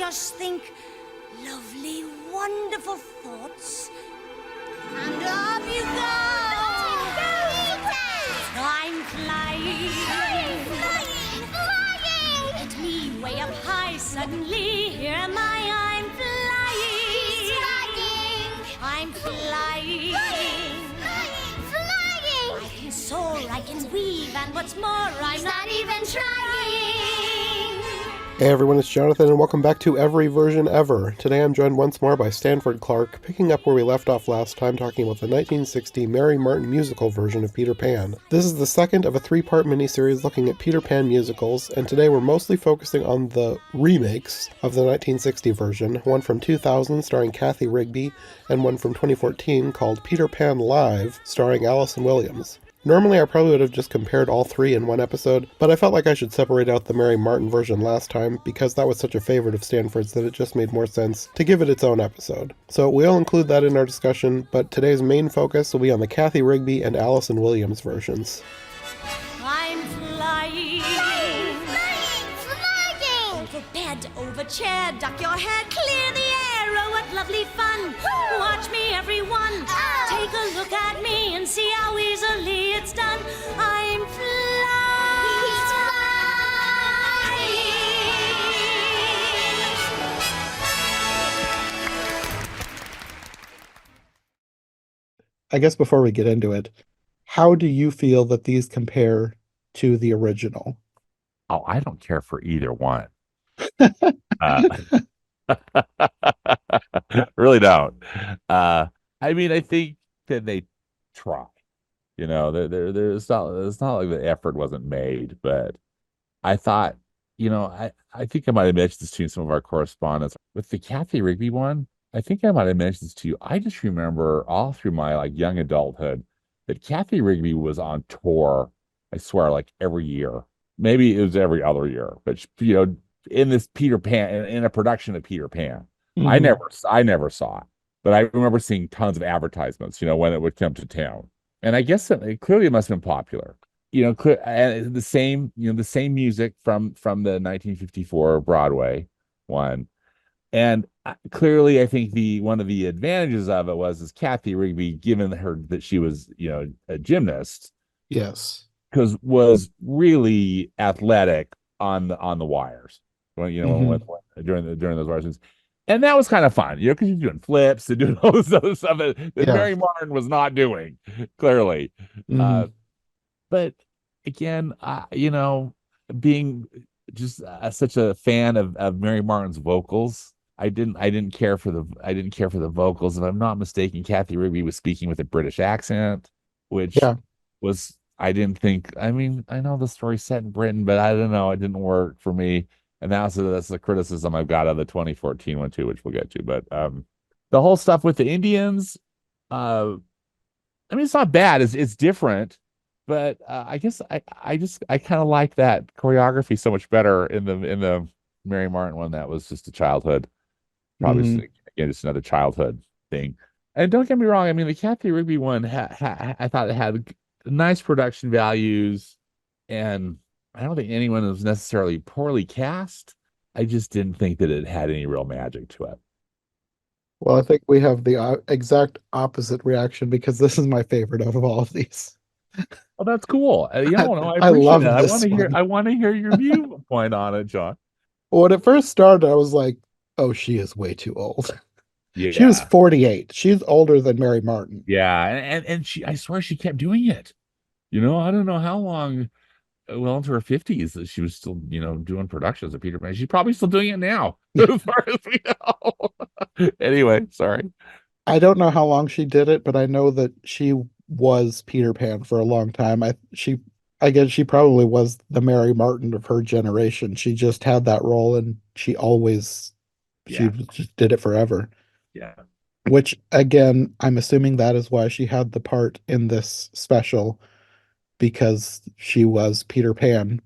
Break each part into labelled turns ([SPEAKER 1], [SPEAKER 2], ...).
[SPEAKER 1] just think lovely, wonderful thoughts. And up you go. I'm flying. Flying. Look at me way up high suddenly. Here am I, I'm flying. I'm flying. Flying. I can soar, I can weave, and what's more, I'm not even trying.
[SPEAKER 2] Hey everyone, it's Jonathan, and welcome back to Every Version Ever. Today I'm joined once more by Stanford Clark, picking up where we left off last time talking about the 1960 Mary Martin musical version of Peter Pan. This is the second of a three-part miniseries looking at Peter Pan musicals, and today we're mostly focusing on the remakes of the 1960 version, one from 2000 starring Cathy Rigby, and one from 2014 called Peter Pan Live, starring Allison Williams. Normally I probably would have just compared all three in one episode, but I felt like I should separate out the Mary Martin version last time because that was such a favorite of Stanford's that it just made more sense to give it its own episode. So we'll include that in our discussion, but today's main focus will be on the Cathy Rigby and Allison Williams versions.
[SPEAKER 1] I'm flying. Over bed, over chair, duck your head, clear the air. Oh, what lovely fun. Watch me, everyone. Take a look at me and see how easily it's done. I'm
[SPEAKER 2] I guess before we get into it, how do you feel that these compare to the original?
[SPEAKER 3] Oh, I don't care for either one. uh, really don't. I mean, I think that they try. You know, it's not like the effort wasn't made, but I thought, I think I might have mentioned this to you in some of our correspondence. With the Cathy Rigby one, I think I might have mentioned this to you. I just remember all through my young adulthood that Cathy Rigby was on tour, I swear, every year. Maybe it was every other year, but in this Peter Pan, in a production of Peter Pan. Mm-hmm. I never saw it, but I remember seeing tons of advertisements, when it would come to town. And I guess clearly it must have been popular, and the same music from the 1954 Broadway one. And clearly I think one of the advantages of it was Cathy Rigby, given her that she was, a gymnast.
[SPEAKER 2] Yes.
[SPEAKER 3] Was really athletic on the wires when during those wires, and that was kind of fun, because you're doing flips and doing all this other stuff that Mary Martin was not doing clearly. But again, being just such a fan of Mary Martin's vocals, I didn't care for the vocals. If I'm not mistaken, Cathy Rigby was speaking with a British accent, which was. I didn't think. I mean, I know the story's set in Britain, but I don't know. It didn't work for me, and that's the criticism I've got of the 2014 one too, which we'll get to. But the whole stuff with the Indians, I mean, it's not bad. It's different, but I guess I kind of like that choreography so much better in the Mary Martin one. That was just a childhood, probably again just another childhood thing. And don't get me wrong. I mean, the Cathy Rigby one, I thought it had nice production values, and I don't think anyone was necessarily poorly cast. I just didn't think that it had any real magic to it.
[SPEAKER 2] Well, I think we have the exact opposite reaction because this is my favorite out of all of these.
[SPEAKER 3] Oh, that's cool. I appreciate
[SPEAKER 2] love
[SPEAKER 3] that.
[SPEAKER 2] This
[SPEAKER 3] I want to hear your viewpoint on it, John.
[SPEAKER 2] Well, when it first started, I was like, "Oh, she is way too old."
[SPEAKER 3] Yeah.
[SPEAKER 2] She was 48. She's older than Mary Martin.
[SPEAKER 3] Yeah, and I swear she kept doing it. I don't know how long, well into her 50s, that she was still, doing productions of Peter Pan. She's probably still doing it now, as far as we know. Anyway, sorry.
[SPEAKER 2] I don't know how long she did it, but I know that she was Peter Pan for a long time. I guess she probably was the Mary Martin of her generation. She just had that role, and she just did it forever.
[SPEAKER 3] Yeah.
[SPEAKER 2] Which, again, I'm assuming that is why she had the part in this special, because she was Peter Pan.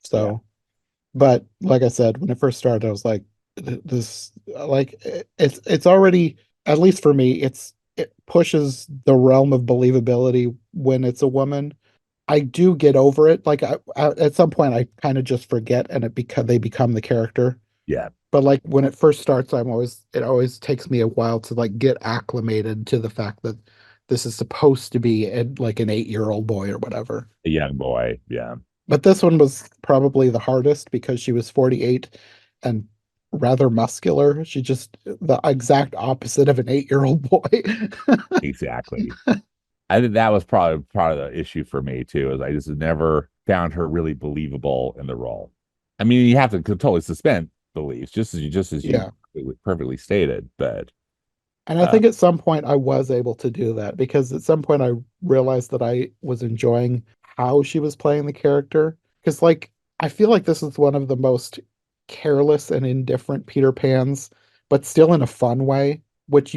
[SPEAKER 2] So, but like I said, when it first started, I was like, it's already, at least for me, it pushes the realm of believability when it's a woman. I do get over it. At some point, I kind of just forget, and they become the character.
[SPEAKER 3] Yeah.
[SPEAKER 4] But like when it first starts, it always takes me a while to like get acclimated to the fact that this is supposed to be like an 8-year-old boy or whatever.
[SPEAKER 3] A young boy. Yeah.
[SPEAKER 4] But this one was probably the hardest because she was 48 and rather muscular. She just the exact opposite of an 8-year-old boy.
[SPEAKER 3] Exactly. I think that was probably part of the issue for me too, is I just never found her really believable in the role. I mean, you have to totally suspend beliefs, just as you
[SPEAKER 4] Yeah.
[SPEAKER 3] perfectly stated. But
[SPEAKER 4] And I
[SPEAKER 3] uh,
[SPEAKER 4] think at some point I was able to do that because at some point I realized that I was enjoying how she was playing the character. Because, like, I feel like this is one of the most careless and indifferent Peter Pans, but still in a fun way, which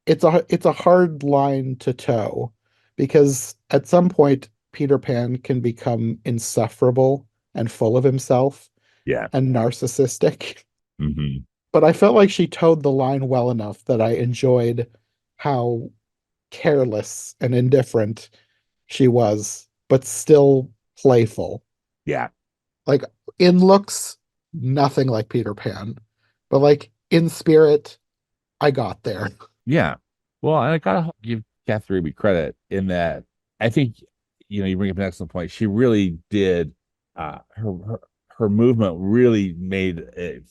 [SPEAKER 4] it's a hard line to toe because at some point Peter Pan can become insufferable and full of himself
[SPEAKER 3] yeah,
[SPEAKER 4] and narcissistic.
[SPEAKER 3] hmm
[SPEAKER 4] But I felt like she towed the line well enough that I enjoyed how careless and indifferent she was, but still playful.
[SPEAKER 3] yeah,
[SPEAKER 4] Like in looks, nothing like Peter Pan, but like in spirit, I got there.
[SPEAKER 3] yeah. Well, I gotta give Cathy Rigby credit in that I think you bring up an excellent point. She really did her movement really made it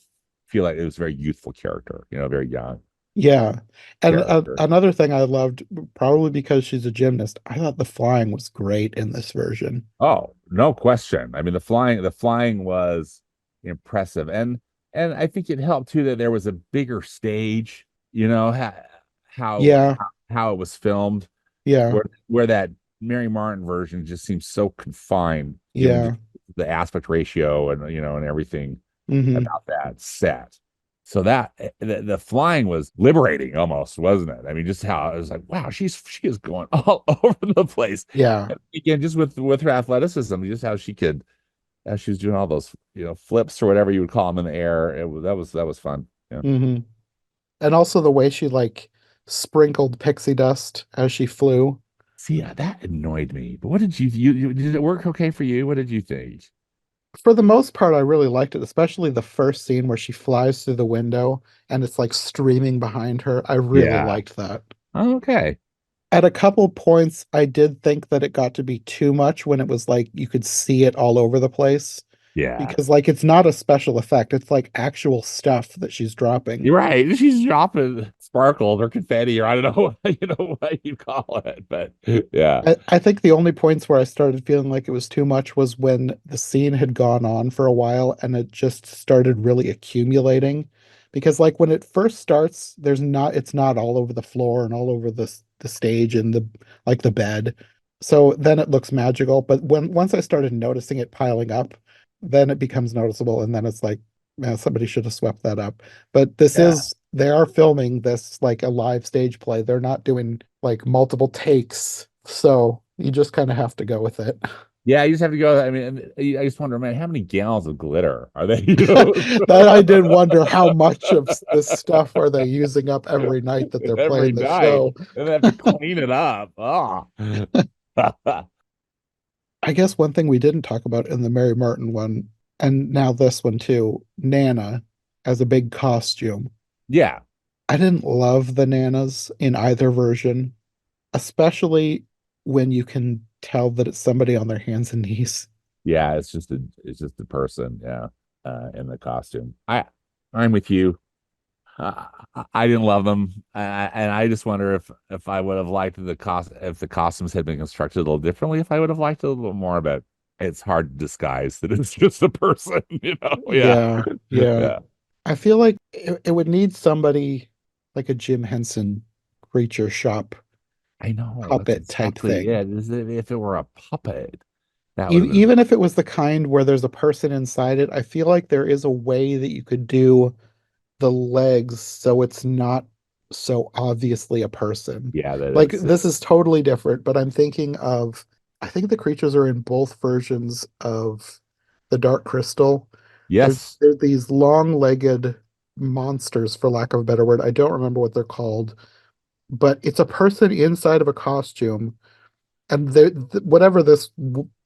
[SPEAKER 3] feel like it was a very youthful character, very young
[SPEAKER 4] Yeah. And
[SPEAKER 3] character.
[SPEAKER 4] another thing I loved, probably because she's a gymnast, I thought the flying was great in this version.
[SPEAKER 3] Oh, no question. I mean, the flying was impressive, and I think it helped too that there was a bigger stage. How
[SPEAKER 4] Yeah.
[SPEAKER 3] how, how it was filmed,
[SPEAKER 4] Yeah.
[SPEAKER 3] where that Mary Martin version just seems so confined, given
[SPEAKER 4] Yeah.
[SPEAKER 3] the aspect ratio and everything
[SPEAKER 4] Hmm.
[SPEAKER 3] about that set. So that the flying was liberating almost, wasn't it? I mean, just how I was like, wow, she is going all over the place.
[SPEAKER 4] Yeah.
[SPEAKER 3] And again, just with her athleticism, just how she was doing all those flips or whatever you would call them in the air. That was fun. Yeah.
[SPEAKER 4] Hmm. And also the way she like sprinkled pixie dust as she flew.
[SPEAKER 3] See, that annoyed me. But what did it work okay for you? What did you think?
[SPEAKER 4] For the most part, I really liked it, especially the first scene where she flies through the window and it's like streaming behind her. I really
[SPEAKER 3] Yeah.
[SPEAKER 4] liked that.
[SPEAKER 3] Okay.
[SPEAKER 4] At a couple points, I did think that it got to be too much when it was like you could see it all over the place
[SPEAKER 3] Yeah.
[SPEAKER 4] because like it's not a special effect, it's like actual stuff that she's dropping.
[SPEAKER 3] You're right. She's dropping sparkles or confetti, or I don't know what you call it, but yeah,
[SPEAKER 4] I think the only points where I started feeling like it was too much was when the scene had gone on for a while and it just started really accumulating. Because like when it first starts, it's not all over the floor and all over the stage and the bed. So then it looks magical. But once I started noticing it piling up, then it becomes noticeable and then it's like, man, somebody should have swept that up. But
[SPEAKER 3] yeah,
[SPEAKER 4] they are filming this like a live stage play. They're not doing like multiple takes. So you just kind of have to go with it.
[SPEAKER 3] yeah. You just have to go. I mean, I just wonder, man, how many gallons of glitter are they?
[SPEAKER 4] That I did wonder how much of this stuff are they using up every night that they're
[SPEAKER 3] Every
[SPEAKER 4] playing the
[SPEAKER 3] night,
[SPEAKER 4] show.
[SPEAKER 3] and they have to clean it up. Oh,
[SPEAKER 4] I guess one thing we didn't talk about in the Mary Martin one, and now this one too, Nana as a big costume.
[SPEAKER 3] yeah,
[SPEAKER 4] I didn't love the Nanas in either version, especially when you can tell that it's somebody on their hands and knees.
[SPEAKER 3] yeah. It's just a person. Yeah, in the costume. I'm with you. I didn't love them, and I just wonder if I would have liked if the costumes had been constructed a little differently, if I would have liked it a little more. But it's hard to disguise that it's just a person, Yeah,
[SPEAKER 4] Yeah, yeah.
[SPEAKER 3] yeah.
[SPEAKER 4] I feel like it would need somebody like a Jim Henson Creature Shop
[SPEAKER 3] I know that's
[SPEAKER 4] puppet type
[SPEAKER 3] exactly
[SPEAKER 4] thing.
[SPEAKER 3] it. If it were a puppet, that would have been
[SPEAKER 4] Even if it was the kind where there's a person inside it, I feel like there is a way that you could do the legs so it's not so obviously a person.
[SPEAKER 3] yeah. That
[SPEAKER 4] Like
[SPEAKER 3] is
[SPEAKER 4] this is totally different, but I'm thinking of I think the creatures are in both versions of the Dark Crystal.
[SPEAKER 3] yes,
[SPEAKER 4] There's these long-legged monsters, for lack of a better word. I don't remember what they're called, but it's a person inside of a costume And whatever this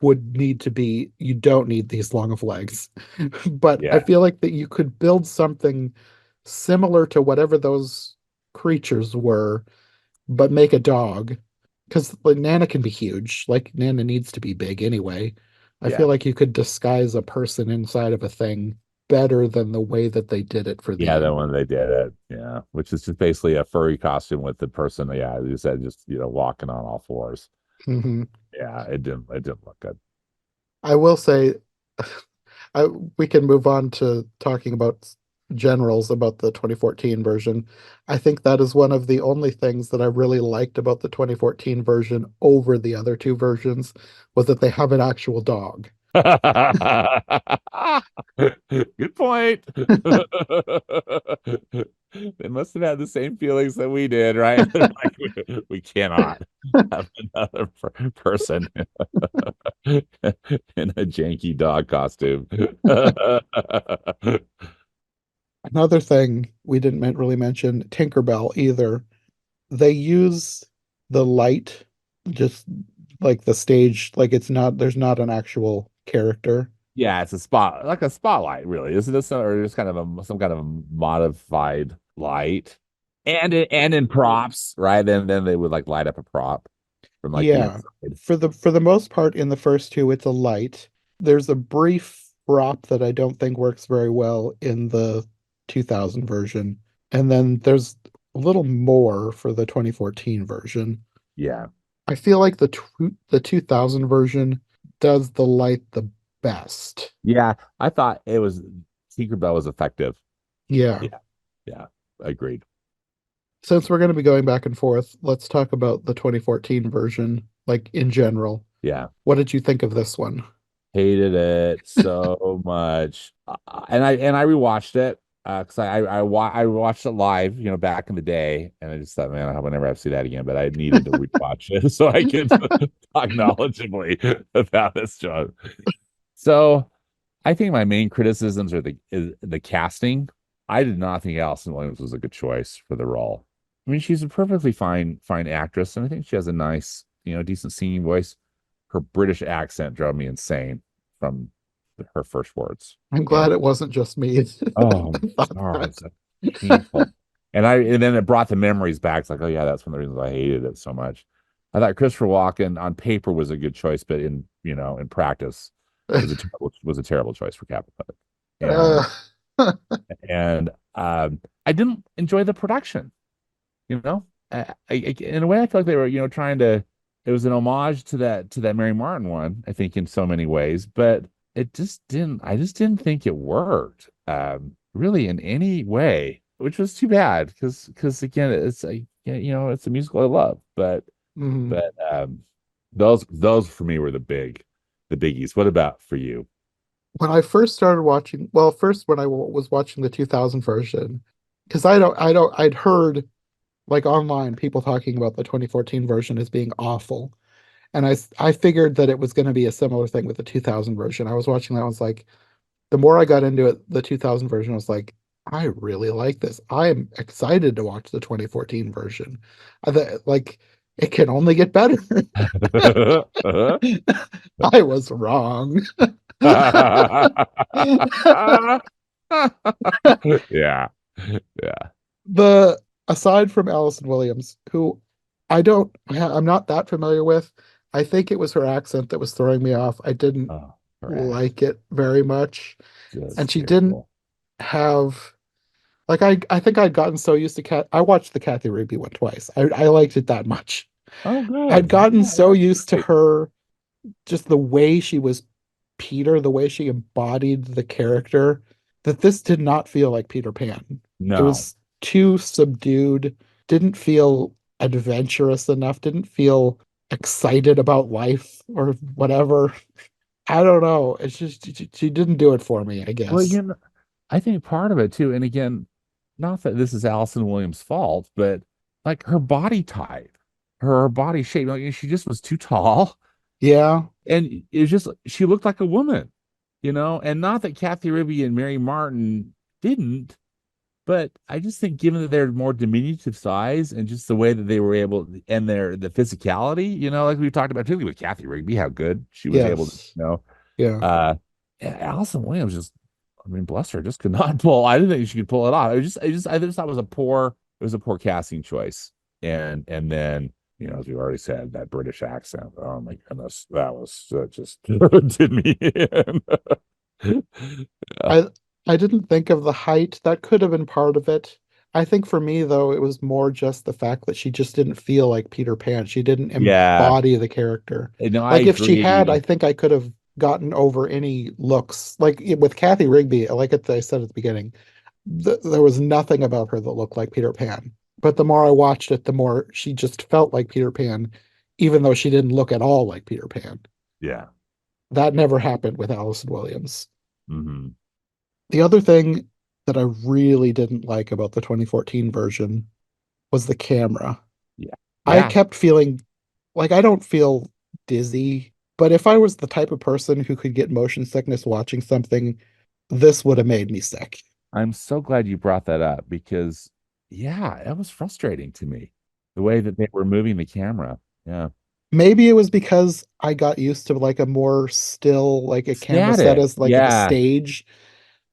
[SPEAKER 4] would need to be, you don't need these long of legs. But I
[SPEAKER 3] Yeah.
[SPEAKER 4] feel like that you could build something similar to whatever those creatures were, but make a dog. Because like Nana can be huge. Like Nana needs to be big anyway. I
[SPEAKER 3] Yeah.
[SPEAKER 4] feel like you could disguise a person inside of a thing better than the way that they did it for
[SPEAKER 3] Yeah,
[SPEAKER 4] the.
[SPEAKER 3] the one they did it. Yeah. Which is just basically a furry costume with the person, yeah, you said just, walking on all fours.
[SPEAKER 4] Mhm.
[SPEAKER 3] Yeah, it didn't look good.
[SPEAKER 4] I will say, I we can move on to talking about generals about the 2014 version. I think that is one of the only things that I really liked about the 2014 version over the other two versions was that they have an actual dog.
[SPEAKER 3] Good point. They must have had the same feelings that we did, right? They're like, we cannot have another person in a janky dog costume.
[SPEAKER 4] Another thing we didn't really mention, Tinkerbell either. They use the light just like the stage, like there's not an actual character.
[SPEAKER 3] Yeah, it's like a spotlight, really. Isn't this or just kind of some kind of modified light? And in props, right? And then they would like light up a prop from like the
[SPEAKER 4] Yeah.
[SPEAKER 3] inside.
[SPEAKER 4] For the most part in the first two, it's a light. There's a brief prop that I don't think works very well in the 2000 version. And then there's a little more for the 2014 version.
[SPEAKER 3] Yeah.
[SPEAKER 4] I feel like the 2000 version does the light the best.
[SPEAKER 3] Yeah. I thought it was Tinkerbell was effective.
[SPEAKER 4] Yeah.
[SPEAKER 3] Yeah. Yeah. Agreed.
[SPEAKER 4] Since we're going to be going back and forth, let's talk about the 2014 version, like in general.
[SPEAKER 3] Yeah.
[SPEAKER 4] What did you think of this one?
[SPEAKER 3] Hated it so much. And I rewatched it because I watched it live, back in the day, and I just thought, man, I hope I never have to see that again. But I needed to rewatch it so I could talk knowledgeably about this show. So I think my main criticisms are the casting. I did not think Allison Williams was a good choice for the role. I mean, she's a perfectly fine actress, and I think she has a nice, decent singing voice. Her British accent drove me insane from her first words.
[SPEAKER 4] I'm
[SPEAKER 3] And
[SPEAKER 4] glad it wasn't just me.
[SPEAKER 3] oh,
[SPEAKER 4] I thought
[SPEAKER 3] sorry,
[SPEAKER 4] that.
[SPEAKER 3] it's so painful. And then it brought the memories back. It's like, oh yeah, that's one of the reasons I hated it so much. I thought Christopher Walken on paper was a good choice, but in practice was a terrible choice for Captain Hook.
[SPEAKER 4] Uh,
[SPEAKER 3] And I didn't enjoy the production. In a way, I feel like they were, trying to. It was an homage to that Mary Martin one, I think, in so many ways, but it just didn't. I just didn't think it worked, really in any way, which was too bad because again, it's a musical I love, but
[SPEAKER 4] mhm.
[SPEAKER 3] but those for me were the biggies. What about for you?
[SPEAKER 4] When I first started watching, well, first when I was watching the 2000 version, because I'd heard like online people talking about the 2014 version as being awful. And I figured that it was going to be a similar thing with the 2000 version. I was watching that, I was like, the more I got into it, the 2000 version, I was like, I really like this. I am excited to watch the 2014 version. Like, it can only get better. I was wrong.
[SPEAKER 3] Yeah. Yeah.
[SPEAKER 4] The Aside from Allison Williams, who I'm not that familiar with. I think it was her accent that was throwing me off. I didn't
[SPEAKER 3] Oh, correct.
[SPEAKER 4] like it very much. And
[SPEAKER 3] Just
[SPEAKER 4] she didn't
[SPEAKER 3] terrible.
[SPEAKER 4] have like I think I'd gotten so used to Cat I watched the Cathy Rigby one twice. I liked it that much.
[SPEAKER 3] Oh,
[SPEAKER 4] I'd
[SPEAKER 3] good.
[SPEAKER 4] gotten
[SPEAKER 3] Yeah,
[SPEAKER 4] so
[SPEAKER 3] that's
[SPEAKER 4] used to
[SPEAKER 3] great.
[SPEAKER 4] her, just the way she was Peter, the way she embodied the character, that this did not feel like Peter Pan. It
[SPEAKER 3] No.
[SPEAKER 4] was too subdued, didn't feel adventurous enough, didn't feel excited about life or whatever. I don't know. It's just she didn't do it for me, I
[SPEAKER 3] Well,
[SPEAKER 4] guess.
[SPEAKER 3] I think part of it too, and again, not that this is Allison Williams' fault, but like her body type, her body shape, like she just was too tall,
[SPEAKER 4] Yeah.
[SPEAKER 3] and it was just she looked like a woman, and not that Kathy Rigby and Mary Martin didn't, But I just think given that they're more diminutive size and just the way that they were able and the physicality, like we talked about, particularly with Cathy Rigby, how good she was able to,
[SPEAKER 4] Yes. Yeah.
[SPEAKER 3] Allison Williams just, I mean, bless her, just could not pull. I didn't think she could pull it off. I just thought it was a poor casting choice. And then, as we already said, that British accent. Oh my goodness, that was just did me in. Yeah.
[SPEAKER 4] I didn't think of the height. That could have been part of it. I think for me though, it was more just the fact that she just didn't feel like Peter Pan. She didn't
[SPEAKER 3] Yeah.
[SPEAKER 4] embody the character.
[SPEAKER 3] No, I
[SPEAKER 4] Like if she had, I
[SPEAKER 3] agree.
[SPEAKER 4] think I could have gotten over any looks. Like with Cathy Rigby, I said at the beginning, there was nothing about her that looked like Peter Pan. But the more I watched it, the more she just felt like Peter Pan, even though she didn't look at all like Peter Pan.
[SPEAKER 3] Yeah.
[SPEAKER 4] That never happened with Allison Williams.
[SPEAKER 3] Hmm.
[SPEAKER 4] The other thing that I really didn't like about the 2014 version was the camera.
[SPEAKER 3] Yeah.
[SPEAKER 4] I
[SPEAKER 3] Yeah.
[SPEAKER 4] kept feeling like I don't feel dizzy, but if I was the type of person who could get motion sickness watching something, this would have made me sick.
[SPEAKER 3] I'm so glad you brought that up because, yeah, it was frustrating to me the way that they were moving the camera. Yeah.
[SPEAKER 4] Maybe it was because I got used to like a more still, like a camera set
[SPEAKER 3] Static.
[SPEAKER 4] as like at a
[SPEAKER 3] Yeah.
[SPEAKER 4] stage.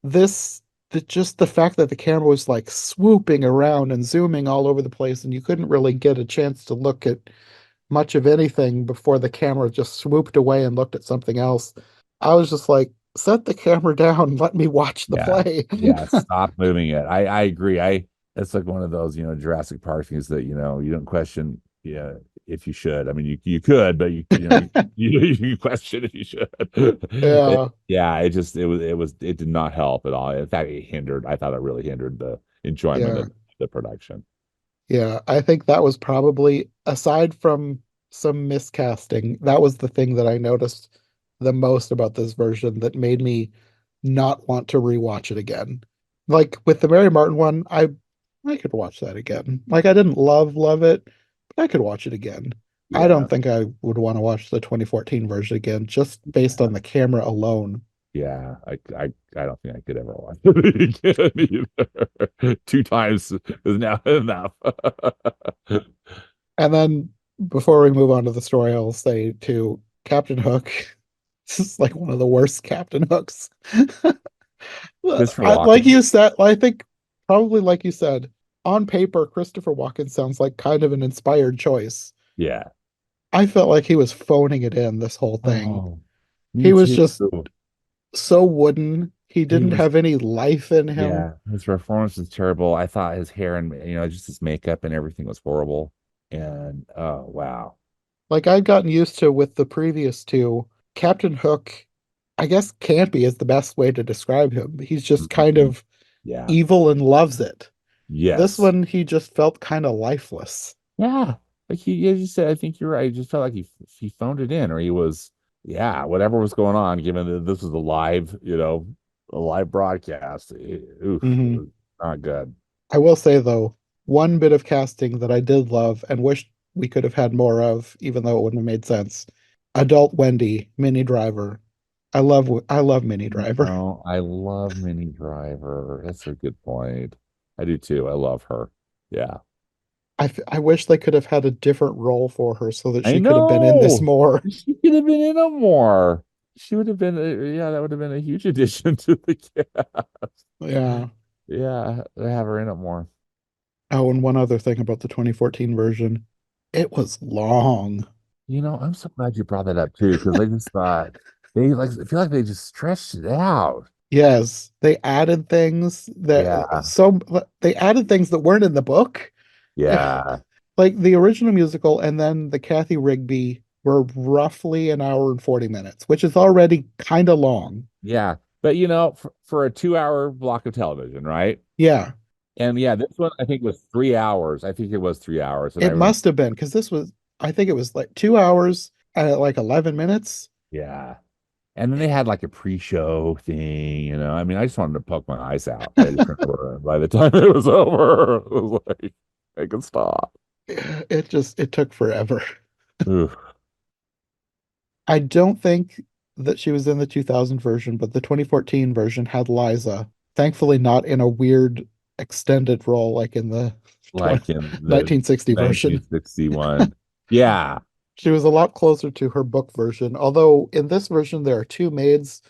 [SPEAKER 4] This, just the fact that the camera was like swooping around and zooming all over the place, and you couldn't really get a chance to look at much of anything before the camera just swooped away and looked at something else. I was just like, set the camera down, let me watch the
[SPEAKER 3] Yeah.
[SPEAKER 4] play.
[SPEAKER 3] Yeah. Stop moving it. I agree. It's like one of those, Jurassic Park things that, you don't question, yeah, if you should. I mean, you could, but you question if you should.
[SPEAKER 4] Yeah,
[SPEAKER 3] It did not help at all. In fact, I thought it really hindered the enjoyment
[SPEAKER 4] yeah,
[SPEAKER 3] of the production.
[SPEAKER 4] yeah. I think that was probably, aside from some miscasting, that was the thing that I noticed the most about this version that made me not want to rewatch it again. Like with the Mary Martin one, I could watch that again. Like I didn't love it, but I could watch it again. I
[SPEAKER 3] Yeah.
[SPEAKER 4] don't think I would want to watch the 2014 version again just based on the camera alone.
[SPEAKER 3] Yeah, I don't think I could ever watch it again either. Two times is now enough.
[SPEAKER 4] And then before we move on to the story, I'll say to Captain Hook, this is like one of the worst Captain Hooks.
[SPEAKER 3] Christopher
[SPEAKER 4] Like
[SPEAKER 3] Walken.
[SPEAKER 4] you said, I think probably like you said, on paper, Christopher Walken sounds like kind of an inspired choice.
[SPEAKER 3] Yeah.
[SPEAKER 4] I felt like he was phoning it in this whole thing.
[SPEAKER 3] Oh, me
[SPEAKER 4] He was
[SPEAKER 3] too.
[SPEAKER 4] just so wooden. He
[SPEAKER 3] He
[SPEAKER 4] didn't
[SPEAKER 3] was,
[SPEAKER 4] have any life in him.
[SPEAKER 3] yeah, his performance was terrible. I thought his hair and just his makeup and everything was horrible. And oh wow.
[SPEAKER 4] Like I'd gotten used to with the previous two, Captain Hook, I guess campy is the best way to describe him. He's just kind
[SPEAKER 3] Mhm.
[SPEAKER 4] of
[SPEAKER 3] Yeah.
[SPEAKER 4] evil and loves it. This
[SPEAKER 3] Yes.
[SPEAKER 4] one, he just felt kind of lifeless.
[SPEAKER 3] Yeah. Like as you said, I think you're right. I just felt like he phoned it in, or he was, yeah, whatever was going on, given that this was a live broadcast. It
[SPEAKER 4] Hmm.
[SPEAKER 3] was not good.
[SPEAKER 4] I will say though, one bit of casting that I did love and wish we could have had more of, even though it wouldn't have made sense. Adult Wendy, Minnie Driver. I love Minnie Driver.
[SPEAKER 3] No, I love Minnie Driver. That's a good point. I do too. I love her. Yeah.
[SPEAKER 4] I wish they could have had a different role for her so that
[SPEAKER 3] I
[SPEAKER 4] she could have been in this
[SPEAKER 3] know.
[SPEAKER 4] more.
[SPEAKER 3] She could have been in it more. She would have been, yeah, that would have been a huge addition to the cast.
[SPEAKER 4] Yeah.
[SPEAKER 3] Yeah, have her in it more.
[SPEAKER 4] Oh, and one other thing about the 2014 version, it was long.
[SPEAKER 3] I'm so glad you brought that up too, because I just thought I feel like they just stretched it out.
[SPEAKER 4] Yes, they added things
[SPEAKER 3] Yeah,
[SPEAKER 4] they added things that weren't in the book.
[SPEAKER 3] yeah,
[SPEAKER 4] Like the original musical and then the Cathy Rigby were roughly an hour and 40 minutes, which is already kind of long.
[SPEAKER 3] yeah. But for a 2 hour block of television, right?
[SPEAKER 4] Yeah,
[SPEAKER 3] And yeah, this one I think was 3 hours. I think it was 3 hours, and I
[SPEAKER 4] it
[SPEAKER 3] remember,
[SPEAKER 4] must have been because I think it was like 2 hours and like 11 minlike
[SPEAKER 3] yeah. And then they had like a pre-show thing. I mean, I just wanted to poke my eyes out. I just remember by the time it was over, it was like I could stop.
[SPEAKER 4] it took forever.
[SPEAKER 3] Oof.
[SPEAKER 4] I don't think that she was in the 2000 version, but the 2014 version had Liza. Thankfully, not in a weird extended role like in the
[SPEAKER 3] like in the
[SPEAKER 4] 1960 version.
[SPEAKER 3] 1961. Yeah.
[SPEAKER 4] She was a lot closer to her book version, although in this version there are two maids.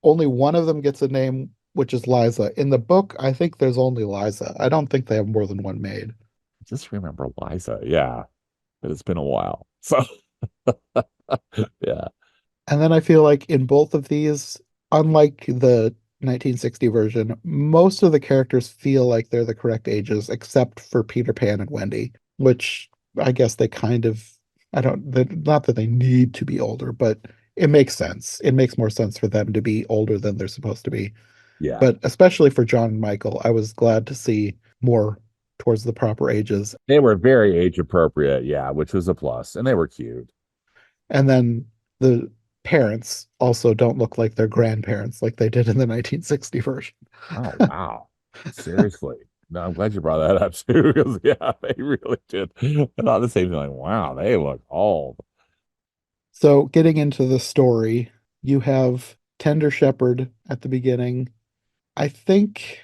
[SPEAKER 4] Only one of them gets a name, which is Liza. In the book, I think there's only Liza. I don't think they have more than one maid.
[SPEAKER 3] Just remember Liza. Yeah. But it's been a while. So yeah.
[SPEAKER 4] And then I feel like in both of these, unlike the 1960 version, most of the characters feel like they're the correct ages, except for Peter Pan and Wendy, which I guess they kind of, I don't, not that they need to be older, but it makes sense. It makes more sense for them to be older than they're supposed to be.
[SPEAKER 3] Yeah.
[SPEAKER 4] But especially for John and Michael, I was glad to see more towards the proper ages.
[SPEAKER 3] They were very age appropriate, yeah, which was a plus. And they were cute.
[SPEAKER 4] And then the parents also don't look like their grandparents like they did in the 1960 version.
[SPEAKER 3] Oh wow. Seriously. No, I'm glad you brought that up too, because yeah, they really did. I thought the same thing, like, wow, they look old.
[SPEAKER 4] So, getting into the story, you have Tender Shepherd at the beginning. I think,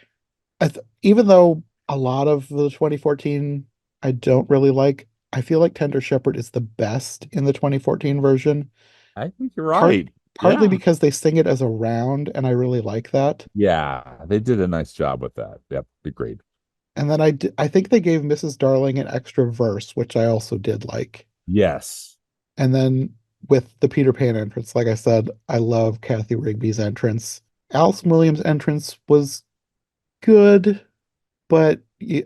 [SPEAKER 4] even though a lot of the 2014 I don't really like, I feel like Tender Shepherd is the best in the 2014 version.
[SPEAKER 3] I think you're
[SPEAKER 4] Part,
[SPEAKER 3] right.
[SPEAKER 4] partly
[SPEAKER 3] Yeah.
[SPEAKER 4] because they sing it as a round, and I really like that.
[SPEAKER 3] Yeah, they did a nice job with that. Yep, agreed.
[SPEAKER 4] And then I think they gave Mrs. Darling an extra verse, which I also did like.
[SPEAKER 3] Yes.
[SPEAKER 4] And then with the Peter Pan entrance, like I said, I love Cathy Rigby's entrance. Allison Williams' entrance was good, but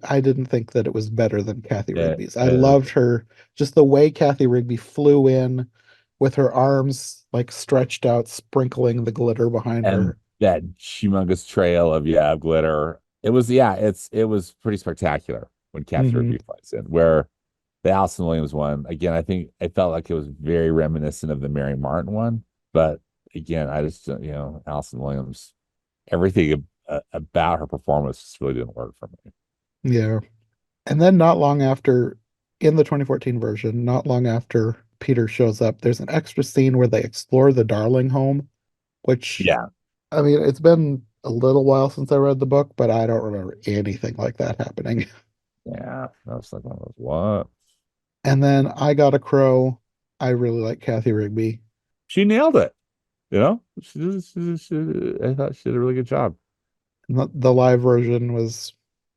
[SPEAKER 4] I didn't think that it was better than Cathy
[SPEAKER 3] Uh,
[SPEAKER 4] Rigby's. I
[SPEAKER 3] uh,
[SPEAKER 4] loved her, just the way Cathy Rigby flew in with her arms like stretched out, sprinkling the glitter behind
[SPEAKER 3] and
[SPEAKER 4] her.
[SPEAKER 3] that humongous trail of yeah glitter. It was yeah, it was pretty spectacular when Cathy
[SPEAKER 4] Hmm.
[SPEAKER 3] Rigby flies in. Where the Allison Williams one, again, I think I felt like it was very reminiscent of the Mary Martin one. But again, I just Allison Williams, everything about her performance just really didn't work for me.
[SPEAKER 4] Yeah. And then not long after, in the 2014 version, not long after Peter shows up, there's an extra scene where they explore the Darling home, which,
[SPEAKER 3] Yeah,
[SPEAKER 4] I mean, it's been a little while since I read the book, but I don't remember anything like that happening.
[SPEAKER 3] yeah. I was like, what?
[SPEAKER 4] And then I Got a Crow. I really like Cathy Rigby.
[SPEAKER 3] She nailed it. You know, I thought she did a really good job.
[SPEAKER 4] The live version was,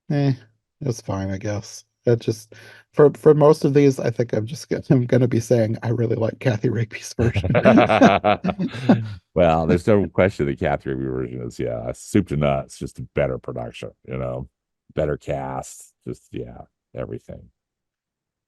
[SPEAKER 4] it was fine, I guess. It just for most of these, I think I'm gonna be saying I really like Cathy Rigby's version.
[SPEAKER 3] Well, there's no question the Cathy Rigby version is, yeah, soup to nuts, just a better production, better cast, just, yeah, everything.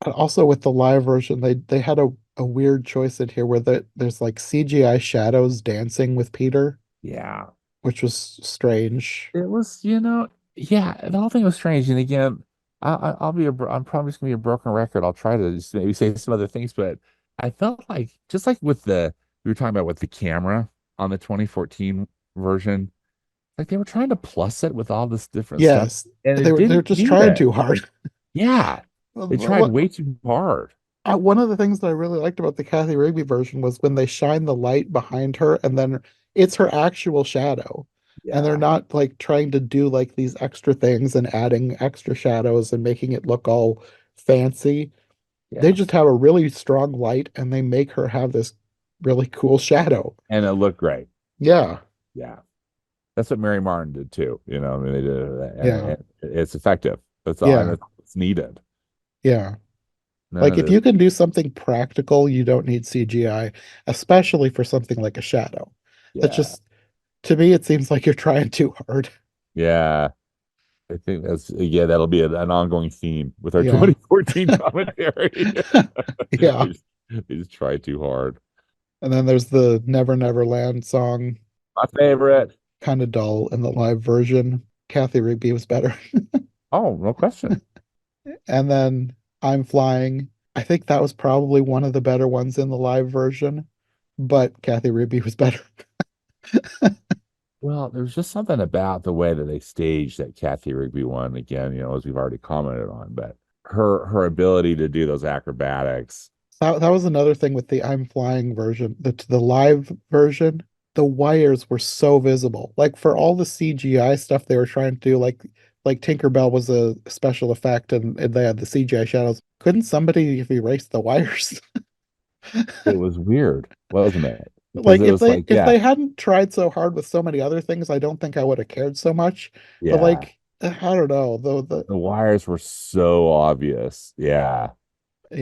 [SPEAKER 4] And also with the live version, they had a weird choice in here where there's like CGI shadows dancing with Peter,
[SPEAKER 3] Yeah.
[SPEAKER 4] which was strange.
[SPEAKER 3] It was, yeah, the whole thing was strange. And again, I'm probably just gonna be a broken record. I'll try to just maybe say some other things, but I felt like just like with we were talking about with the camera on the 2014 version, like they were trying to plus it with all this different stuff,
[SPEAKER 4] Yes,
[SPEAKER 3] and
[SPEAKER 4] they
[SPEAKER 3] it
[SPEAKER 4] were
[SPEAKER 3] didn't
[SPEAKER 4] just
[SPEAKER 3] need
[SPEAKER 4] trying
[SPEAKER 3] it.
[SPEAKER 4] too hard.
[SPEAKER 3] Yeah, they tried way too hard.
[SPEAKER 4] One of the things that I really liked about the Cathy Rigby version was when they shine the light behind her and then it's her actual shadow. And they're
[SPEAKER 3] Yeah,
[SPEAKER 4] not like trying to do like these extra things and adding extra shadows and making it look all fancy. They
[SPEAKER 3] yeah,
[SPEAKER 4] just have a really strong light and they make her have this really cool shadow.
[SPEAKER 3] and it looked great.
[SPEAKER 4] Yeah.
[SPEAKER 3] Yeah, that's what Mary Martin did too. I mean, they did it, and
[SPEAKER 4] Yeah.
[SPEAKER 3] it's effective. That's all, and
[SPEAKER 4] Yeah.
[SPEAKER 3] it's needed.
[SPEAKER 4] Yeah.
[SPEAKER 3] None
[SPEAKER 4] Like
[SPEAKER 3] of
[SPEAKER 4] if
[SPEAKER 3] this.
[SPEAKER 4] you can do something practical, you don't need CGI, especially for something like a shadow. That
[SPEAKER 3] Yeah,
[SPEAKER 4] just to me it seems like you're trying too hard.
[SPEAKER 3] yeah. I think that's yeah, that'll be an ongoing theme with our
[SPEAKER 4] Yeah.
[SPEAKER 3] 2014 commentary.
[SPEAKER 4] Yeah.
[SPEAKER 3] they, just, they just try too hard.
[SPEAKER 4] And then there's the Never Never Land song,
[SPEAKER 3] My favorite.
[SPEAKER 4] kind of dull in the live version. Cathy Rigby was better.
[SPEAKER 3] Oh, no question.
[SPEAKER 4] And then I'm Flying. I think that was probably one of the better ones in the live version, but Cathy Rigby was better.
[SPEAKER 3] Well, there's just something about the way that they staged that Cathy Rigby one again, as we've already commented on, but her ability to do those acrobatics.
[SPEAKER 4] That was another thing with the I'm Flying version. The live version, the wires were so visible. Like for all the CGI stuff they were trying to do, like like Tinkerbell was a special effect and they had the CGI shadows. Couldn't somebody have erased the wires?
[SPEAKER 3] It was weird, wasn't it? Because
[SPEAKER 4] Like
[SPEAKER 3] it was like,
[SPEAKER 4] if
[SPEAKER 3] yeah,
[SPEAKER 4] they hadn't tried so hard with so many other things, I don't think I would have cared so much. But
[SPEAKER 3] yeah,
[SPEAKER 4] like I don't know, though the
[SPEAKER 3] the wires were so obvious. Yeah.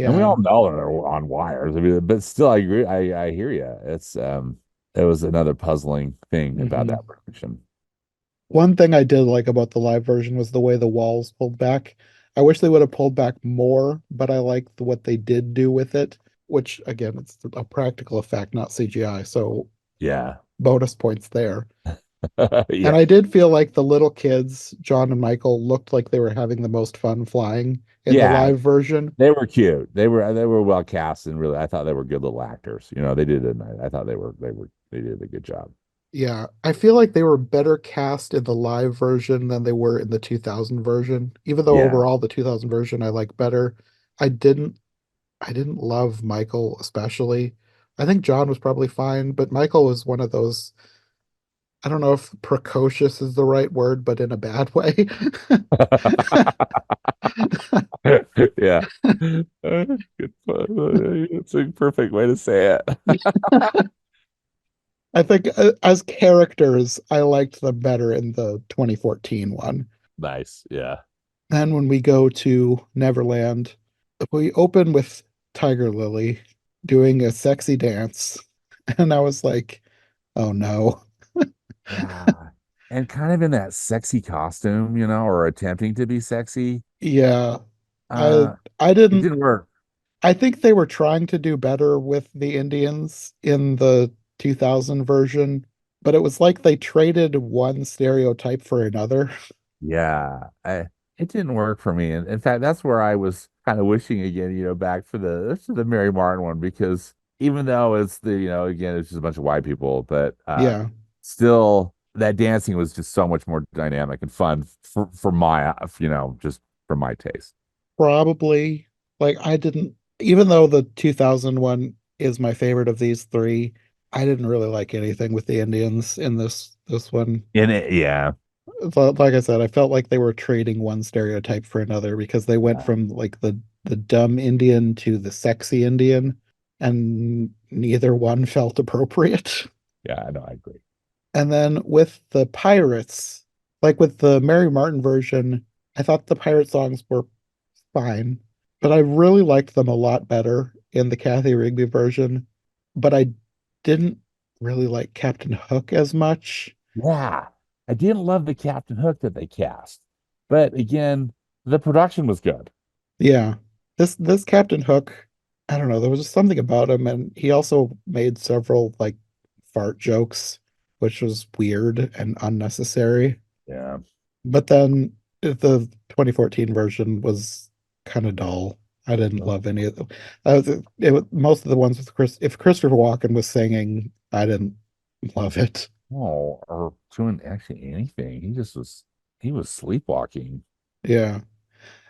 [SPEAKER 3] And we
[SPEAKER 4] yeah.
[SPEAKER 3] all know they're on wires. I mean, but still, I agree. I hear you. It was another puzzling thing about
[SPEAKER 4] Hmm.
[SPEAKER 3] that production.
[SPEAKER 4] One thing I did like about the live version was the way the walls pulled back. I wish they would have pulled back more, but I liked what they did do with it, which again, it's a practical effect, not CGI. So
[SPEAKER 3] Yeah.
[SPEAKER 4] bonus points there.
[SPEAKER 3] Yeah.
[SPEAKER 4] And I did feel like the little kids, John and Michael, looked like they were having the most fun flying in the
[SPEAKER 3] Yeah.
[SPEAKER 4] live version.
[SPEAKER 3] They were cute. They were well cast and really I thought they were good little actors. They did it. I thought they did a good job.
[SPEAKER 4] Yeah, I feel like they were better cast in the live version than they were in the 2000 version. Even though
[SPEAKER 3] Yeah.
[SPEAKER 4] overall the 2000 version I like better, I didn't I didn't love Michael especially. I think John was probably fine, but Michael was one of those, I don't know if precocious is the right word, but in a bad way.
[SPEAKER 3] Yeah. Good. It's a perfect way to say it.
[SPEAKER 4] I think as characters, I liked them better in the 2014 one.
[SPEAKER 3] Nice. Yeah.
[SPEAKER 4] Then when we go to Neverland, we open with Tiger Lily doing a sexy dance. And I was like, oh no.
[SPEAKER 3] Yeah. And kind of in that sexy costume, or attempting to be sexy.
[SPEAKER 4] Yeah. I
[SPEAKER 3] Uh,
[SPEAKER 4] I
[SPEAKER 3] it
[SPEAKER 4] didn't
[SPEAKER 3] didn't work.
[SPEAKER 4] I think they were trying to do better with the Indians in the 2000 version, but it was like they traded one stereotype for another.
[SPEAKER 3] Yeah. It didn't work for me. And in fact, that's where I was kind of wishing again, back for the Mary Martin one, because even though again, it's just a bunch of white people, but
[SPEAKER 4] Yeah,
[SPEAKER 3] still that dancing was just so much more dynamic and fun for my, just for my taste.
[SPEAKER 4] probably. Like I didn't, even though the 2001 is my favorite of these three, I didn't really like anything with the Indians in this one.
[SPEAKER 3] In it, yeah.
[SPEAKER 4] Like I said, I felt like they were trading one stereotype for another because they went from like the dumb Indian to the sexy Indian, and neither one felt appropriate.
[SPEAKER 3] Yeah, I know, I agree.
[SPEAKER 4] And then with the pirates, like with the Mary Martin version, I thought the pirate songs were fine, but I really liked them a lot better in the Cathy Rigby version. But I didn't really like Captain Hook as much.
[SPEAKER 3] Yeah. I didn't love the Captain Hook that they cast. But again, the production was good.
[SPEAKER 4] Yeah. This Captain Hook, I don't know, there was just something about him, and he also made several like fart jokes, which was weird and unnecessary.
[SPEAKER 3] Yeah.
[SPEAKER 4] But then the 2014 version was kind of dull. I didn't love any of them. Most of the ones with if Christopher Walken was singing, I didn't love it.
[SPEAKER 3] Oh, or doing actually anything. He was sleepwalking.
[SPEAKER 4] Yeah.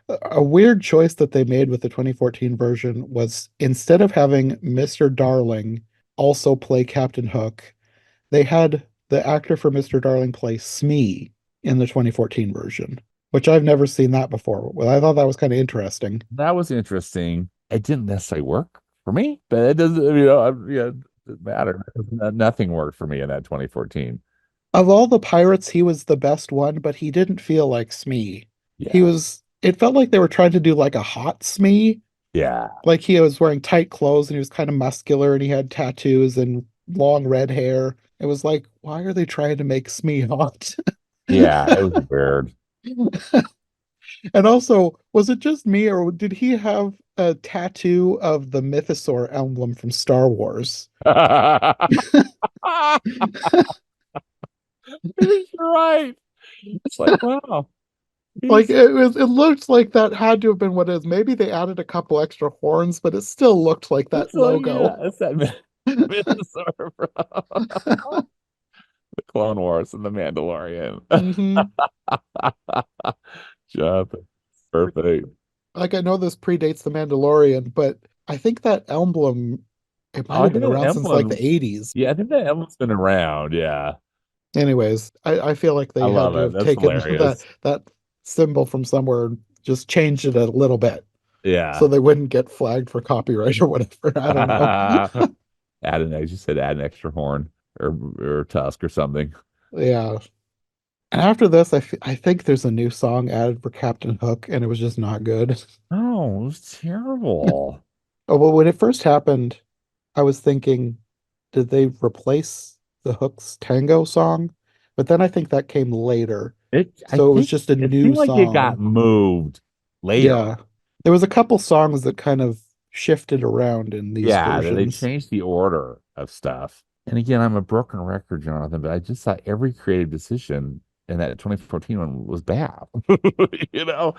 [SPEAKER 4] A weird choice that they made with the 2014 version was instead of having Mr. Darling also play Captain Hook, they had the actor for Mr. Darling play Smee in the 2014 version, which I've never seen that before. Well, I thought that was kind of interesting.
[SPEAKER 3] That was interesting. It didn't necessarily work for me, but it doesn't, yeah, it doesn't matter. Nothing worked for me in that 2014.
[SPEAKER 4] Of all the pirates, he was the best one, but he didn't feel like Smee.
[SPEAKER 3] Yeah.
[SPEAKER 4] It felt like they were trying to do like a hot Smee.
[SPEAKER 3] Yeah.
[SPEAKER 4] Like he was wearing tight clothes and he was kind of muscular and he had tattoos and long red hair. It was like, why are they trying to make Smee hot?
[SPEAKER 3] Yeah. It was weird.
[SPEAKER 4] And also, was it just me or did he have a tattoo of the Mythosaur emblem from Star Wars?
[SPEAKER 3] You're right. It's like, wow.
[SPEAKER 4] Like it looked like that had to have been what it is. Maybe they added a couple extra horns, but it still looked like that
[SPEAKER 3] It's like,
[SPEAKER 4] logo.
[SPEAKER 3] yeah, it's that Mythosaur from the Clone Wars and the Mandalorian.
[SPEAKER 4] Hmm.
[SPEAKER 3] Jonathan, perfect.
[SPEAKER 4] Like I know this predates the Mandalorian, but I think that emblem it might
[SPEAKER 3] Oh, I
[SPEAKER 4] have been
[SPEAKER 3] think that
[SPEAKER 4] around since like the
[SPEAKER 3] emblem.
[SPEAKER 4] 80s.
[SPEAKER 3] Yeah, I think that emblem's been around. Yeah,
[SPEAKER 4] Anyways, I feel like
[SPEAKER 3] I
[SPEAKER 4] they had
[SPEAKER 3] love
[SPEAKER 4] to
[SPEAKER 3] it.
[SPEAKER 4] have
[SPEAKER 3] That's
[SPEAKER 4] taken that
[SPEAKER 3] hilarious.
[SPEAKER 4] that symbol from somewhere and just changed it a little bit
[SPEAKER 3] Yeah.
[SPEAKER 4] so they wouldn't get flagged for copyright or whatever. I don't know.
[SPEAKER 3] As you said, add an extra horn or tusk or something.
[SPEAKER 4] Yeah. And after this, I think there's a new song added for Captain Hook, and it was just not good.
[SPEAKER 3] Oh, it was terrible.
[SPEAKER 4] Oh, well, when it first happened, I was thinking, did they replace the Hook's Tango song? But then I think that came later.
[SPEAKER 3] I
[SPEAKER 4] So it was
[SPEAKER 3] think
[SPEAKER 4] just a
[SPEAKER 3] it
[SPEAKER 4] new
[SPEAKER 3] seemed like it got
[SPEAKER 4] song.
[SPEAKER 3] moved later.
[SPEAKER 4] Yeah. There was a couple songs that kind of shifted around in these
[SPEAKER 3] Yeah, they
[SPEAKER 4] versions.
[SPEAKER 3] changed the order of stuff. And again, I'm a broken record, Jonathan, but I just thought every creative decision in that 2014 one was bad. You know,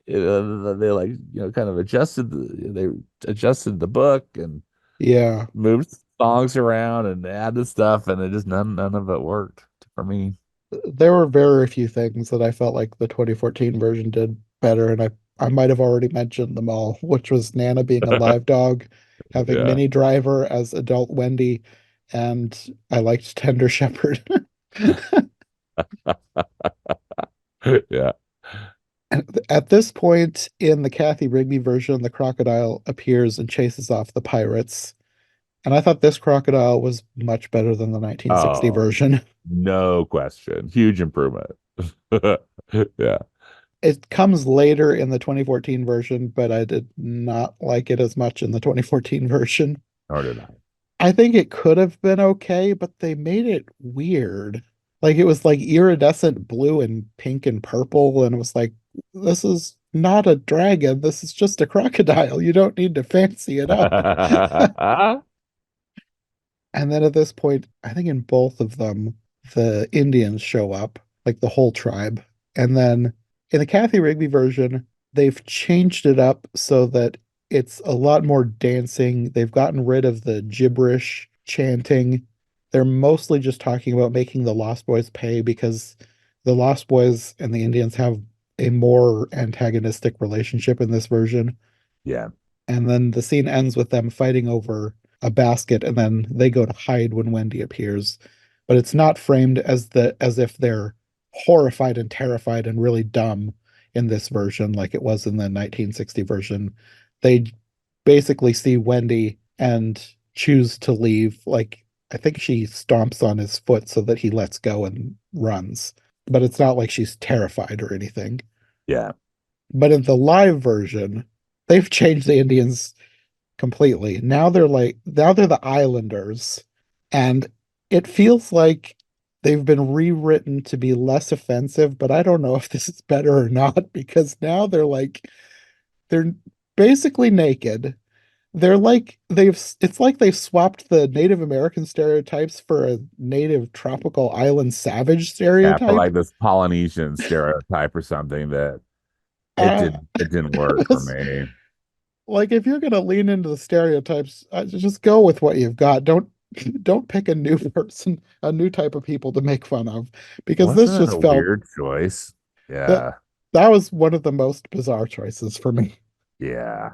[SPEAKER 3] they like kind of they adjusted the book and
[SPEAKER 4] Yeah.
[SPEAKER 3] moved songs around and added stuff, and it just none of it worked for me.
[SPEAKER 4] There were very few things that I felt like the 2014 version did better, and I might have already mentioned them all, which was Nana being a live dog, having
[SPEAKER 3] Yeah,
[SPEAKER 4] Minnie Driver as adult Wendy, and I liked Tender Shepherd.
[SPEAKER 3] yeah.
[SPEAKER 4] At this point in the Cathy Rigby version, the crocodile appears and chases off the pirates. And I thought this crocodile was much better than the 1960
[SPEAKER 3] Oh,
[SPEAKER 4] version.
[SPEAKER 3] no question. Huge improvement. Yeah,
[SPEAKER 4] It comes later in the 2014 version, but I did not like it as much in the 2014 version.
[SPEAKER 3] nor did I.
[SPEAKER 4] I think it could have been okay, but they made it weird. Like it was like iridescent blue and pink and purple, and it was like, this is not a dragon. This is just a crocodile. You don't need to fancy it up. And then at this point, I think in both of them, the Indians show up, like the whole tribe. And then in the Cathy Rigby version, they've changed it up so that it's a lot more dancing. They've gotten rid of the gibberish chanting. They're mostly just talking about making the Lost Boys pay because the Lost Boys and the Indians have a more antagonistic relationship in this version.
[SPEAKER 3] Yeah,
[SPEAKER 4] And then the scene ends with them fighting over a basket, and then they go to hide when Wendy appears. But it's not framed as if they're horrified and terrified and really dumb in this version like it was in the 1960 version. They basically see Wendy and choose to leave. Like I think she stomps on his foot so that he lets go and runs. But it's not like she's terrified or anything.
[SPEAKER 3] yeah.
[SPEAKER 4] But in the live version, they've changed the Indians completely. Now they're the Islanders, and it feels like they've been rewritten to be less offensive, but I don't know if this is better or not because now they're basically naked. They're like it's like they've swapped the Native American stereotypes for a native tropical island savage
[SPEAKER 3] Yeah, for
[SPEAKER 4] stereotype.
[SPEAKER 3] like this Polynesian stereotype or something that
[SPEAKER 4] Uh,
[SPEAKER 3] it didn't work for me.
[SPEAKER 4] like if you're gonna lean into the stereotypes, just go with what you've got. Don't pick a new person, a new type of people to make fun of, because this
[SPEAKER 3] Wasn't it a
[SPEAKER 4] just felt
[SPEAKER 3] weird choice?
[SPEAKER 4] that
[SPEAKER 3] Yeah,
[SPEAKER 4] that was one of the most bizarre choices for me.
[SPEAKER 3] yeah.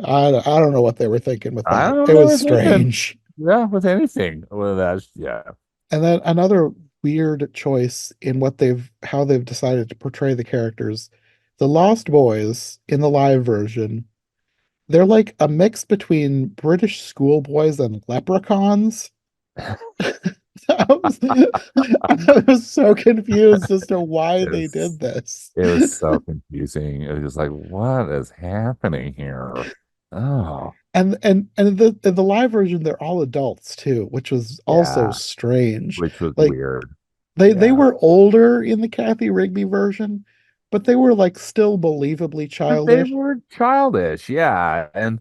[SPEAKER 4] I don't know what they were thinking with
[SPEAKER 3] I
[SPEAKER 4] that.
[SPEAKER 3] don't know what
[SPEAKER 4] It
[SPEAKER 3] they
[SPEAKER 4] was
[SPEAKER 3] were thinking.
[SPEAKER 4] strange.
[SPEAKER 3] Yeah, with anything. Well, that's yeah.
[SPEAKER 4] And then another weird choice in what they've how they've decided to portray the characters. The Lost Boys in the live version, they're like a mix between British schoolboys and leprechauns. I was, I was so confused as to why
[SPEAKER 3] It
[SPEAKER 4] they
[SPEAKER 3] was
[SPEAKER 4] did this.
[SPEAKER 3] it was so confusing. It was just like, what is happening here? Oh,
[SPEAKER 4] In the live version, they're all adults too, which was also
[SPEAKER 3] yeah,
[SPEAKER 4] strange.
[SPEAKER 3] which was
[SPEAKER 4] Like
[SPEAKER 3] weird.
[SPEAKER 4] they
[SPEAKER 3] Yeah.
[SPEAKER 4] were older in the Cathy Rigby version, but they were like still believably
[SPEAKER 3] But they
[SPEAKER 4] childish.
[SPEAKER 3] were childish, yeah. And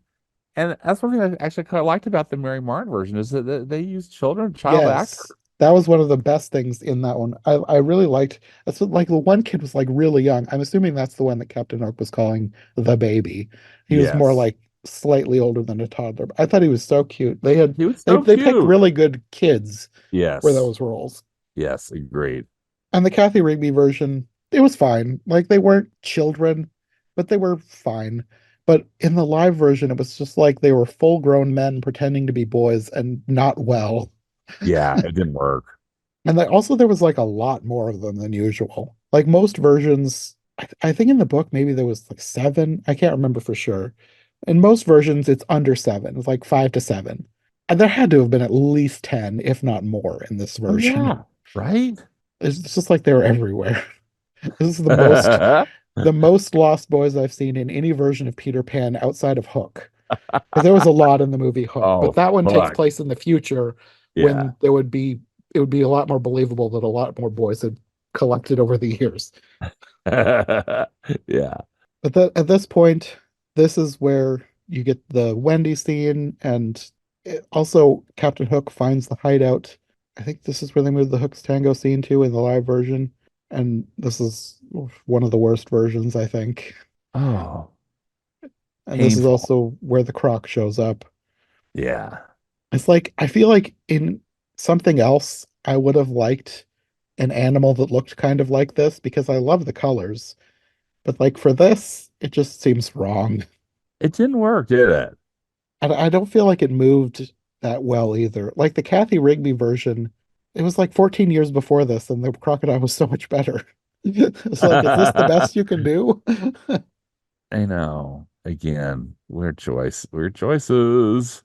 [SPEAKER 3] that's one thing I actually kind of liked about the Mary Martin version is that they used child actors.
[SPEAKER 4] Yes, that was one of the best things in that one. I really liked that's what, like the one kid was like really young. I'm assuming that's the one that Captain Hook was calling the baby. He was more
[SPEAKER 3] Yes.
[SPEAKER 4] like slightly older than a toddler. I thought he was so cute. They had
[SPEAKER 3] He was so
[SPEAKER 4] they picked
[SPEAKER 3] cute.
[SPEAKER 4] really good kids for
[SPEAKER 3] Yes.
[SPEAKER 4] those roles.
[SPEAKER 3] Yes, agreed.
[SPEAKER 4] And the Kathy Rigby version, it was fine. Like they weren't children, but they were fine. But in the live version, it was just like they were full-grown men pretending to be boys and not well.
[SPEAKER 3] Yeah, it didn't work.
[SPEAKER 4] And also there was like a lot more of them than usual. Like most versions, I think in the book maybe there was like 7. I can't remember for sure. In most versions, it's under 7. It's like 5 to 7. And there had to have been at least 10, if not more, in this
[SPEAKER 3] Oh
[SPEAKER 4] version.
[SPEAKER 3] yeah, right.
[SPEAKER 4] It's just like they were everywhere. This is the most Lost Boys I've seen in any version of Peter Pan outside of Hook. Because there was a lot in the movie Hook, but
[SPEAKER 3] Oh,
[SPEAKER 4] that one takes
[SPEAKER 3] fuck.
[SPEAKER 4] place in the future
[SPEAKER 3] Yeah.
[SPEAKER 4] when it would be a lot more believable that a lot more boys had collected over the years.
[SPEAKER 3] Yeah.
[SPEAKER 4] But at this point, this is where you get the Wendy scene, and also Captain Hook finds the hideout. I think this is where they moved the Hook's Tango scene to in the live version, and this is one of the worst versions, I think.
[SPEAKER 3] Oh,
[SPEAKER 4] And this is
[SPEAKER 3] painful.
[SPEAKER 4] also where the Croc shows up.
[SPEAKER 3] Yeah.
[SPEAKER 4] It's like I feel like in something else, I would have liked an animal that looked kind of like this because I love the colors. But like for this, it just seems wrong.
[SPEAKER 3] It didn't work, did it?
[SPEAKER 4] I don't feel like it moved that well either. Like the Cathy Rigby version, it was like 14 years before this, and the crocodile was so much better. It's like, is this the best you can do?
[SPEAKER 3] I know. Again, weird choices.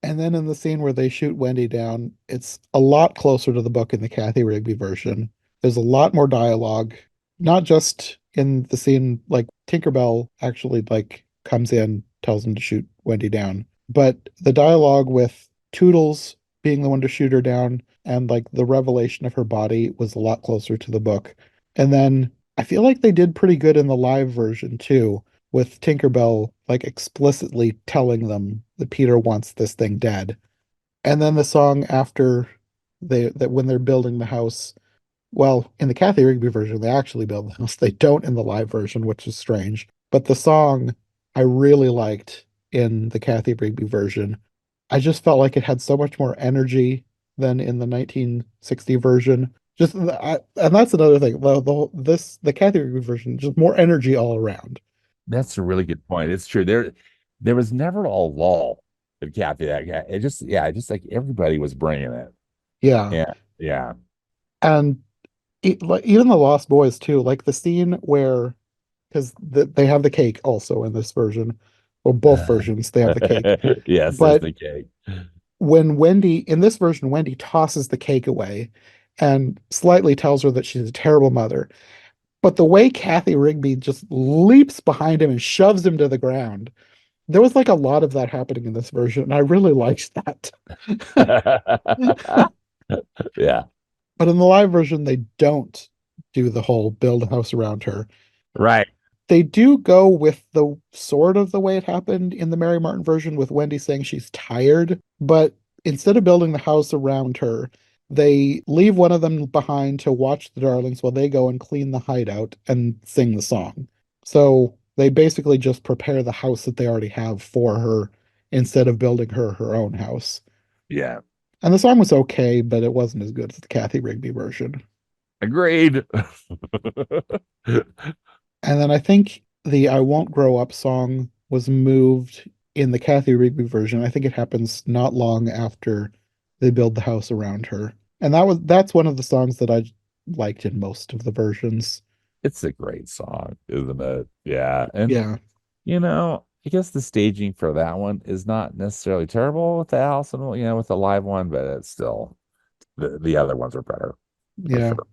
[SPEAKER 4] And then in the scene where they shoot Wendy down, it's a lot closer to the book in the Cathy Rigby version. There's a lot more dialogue, not just in the scene like Tinkerbell actually like comes in, tells him to shoot Wendy down, but the dialogue with Toodles being the one to shoot her down and like the revelation of her body was a lot closer to the book. And then I feel like they did pretty good in the live version too, with Tinkerbell like explicitly telling them that Peter wants this thing dead. And then the song after that when they're building the house, well, in the Cathy Rigby version, they actually build the house. They don't in the live version, which is strange. But the song I really liked in the Cathy Rigby version. I just felt like it had so much more energy than in the 1960 version. And that's another thing. The Cathy Rigby version, just more energy all around.
[SPEAKER 3] That's a really good point. It's true. There was never a lull in Kathy. That guy. Just like everybody was bringing it.
[SPEAKER 4] Yeah.
[SPEAKER 3] Yeah. Yeah.
[SPEAKER 4] And like even the Lost Boys too, like the scene where because they have the cake also in this version, or both versions, they have the cake.
[SPEAKER 3] Yes, there's
[SPEAKER 4] But
[SPEAKER 3] the cake.
[SPEAKER 4] when Wendy, in this version, Wendy tosses the cake away and slightly tells her that she's a terrible mother. But the way Cathy Rigby just leaps behind him and shoves him to the ground, there was like a lot of that happening in this version, and I really liked that.
[SPEAKER 3] Yeah.
[SPEAKER 4] But in the live version, they don't do the whole build a house around her.
[SPEAKER 3] Right.
[SPEAKER 4] They do go with the sort of the way it happened in the Mary Martin version with Wendy saying she's tired, but instead of building the house around her, they leave one of them behind to watch the darlings while they go and clean the hideout and sing the song. So they basically just prepare the house that they already have for her instead of building her own house.
[SPEAKER 3] Yeah.
[SPEAKER 4] And the song was okay, but it wasn't as good as the Cathy Rigby version.
[SPEAKER 3] Agreed.
[SPEAKER 4] And then I think the I Won't Grow Up song was moved in the Cathy Rigby version. I think it happens not long after they build the house around her. And that's one of the songs that I liked in most of the versions.
[SPEAKER 3] It's a great song, isn't it? Yeah. And
[SPEAKER 4] Yeah.
[SPEAKER 3] I guess the staging for that one is not necessarily terrible with the Allison, with the live one, but it's still the other ones are better for
[SPEAKER 4] Yeah.
[SPEAKER 3] sure.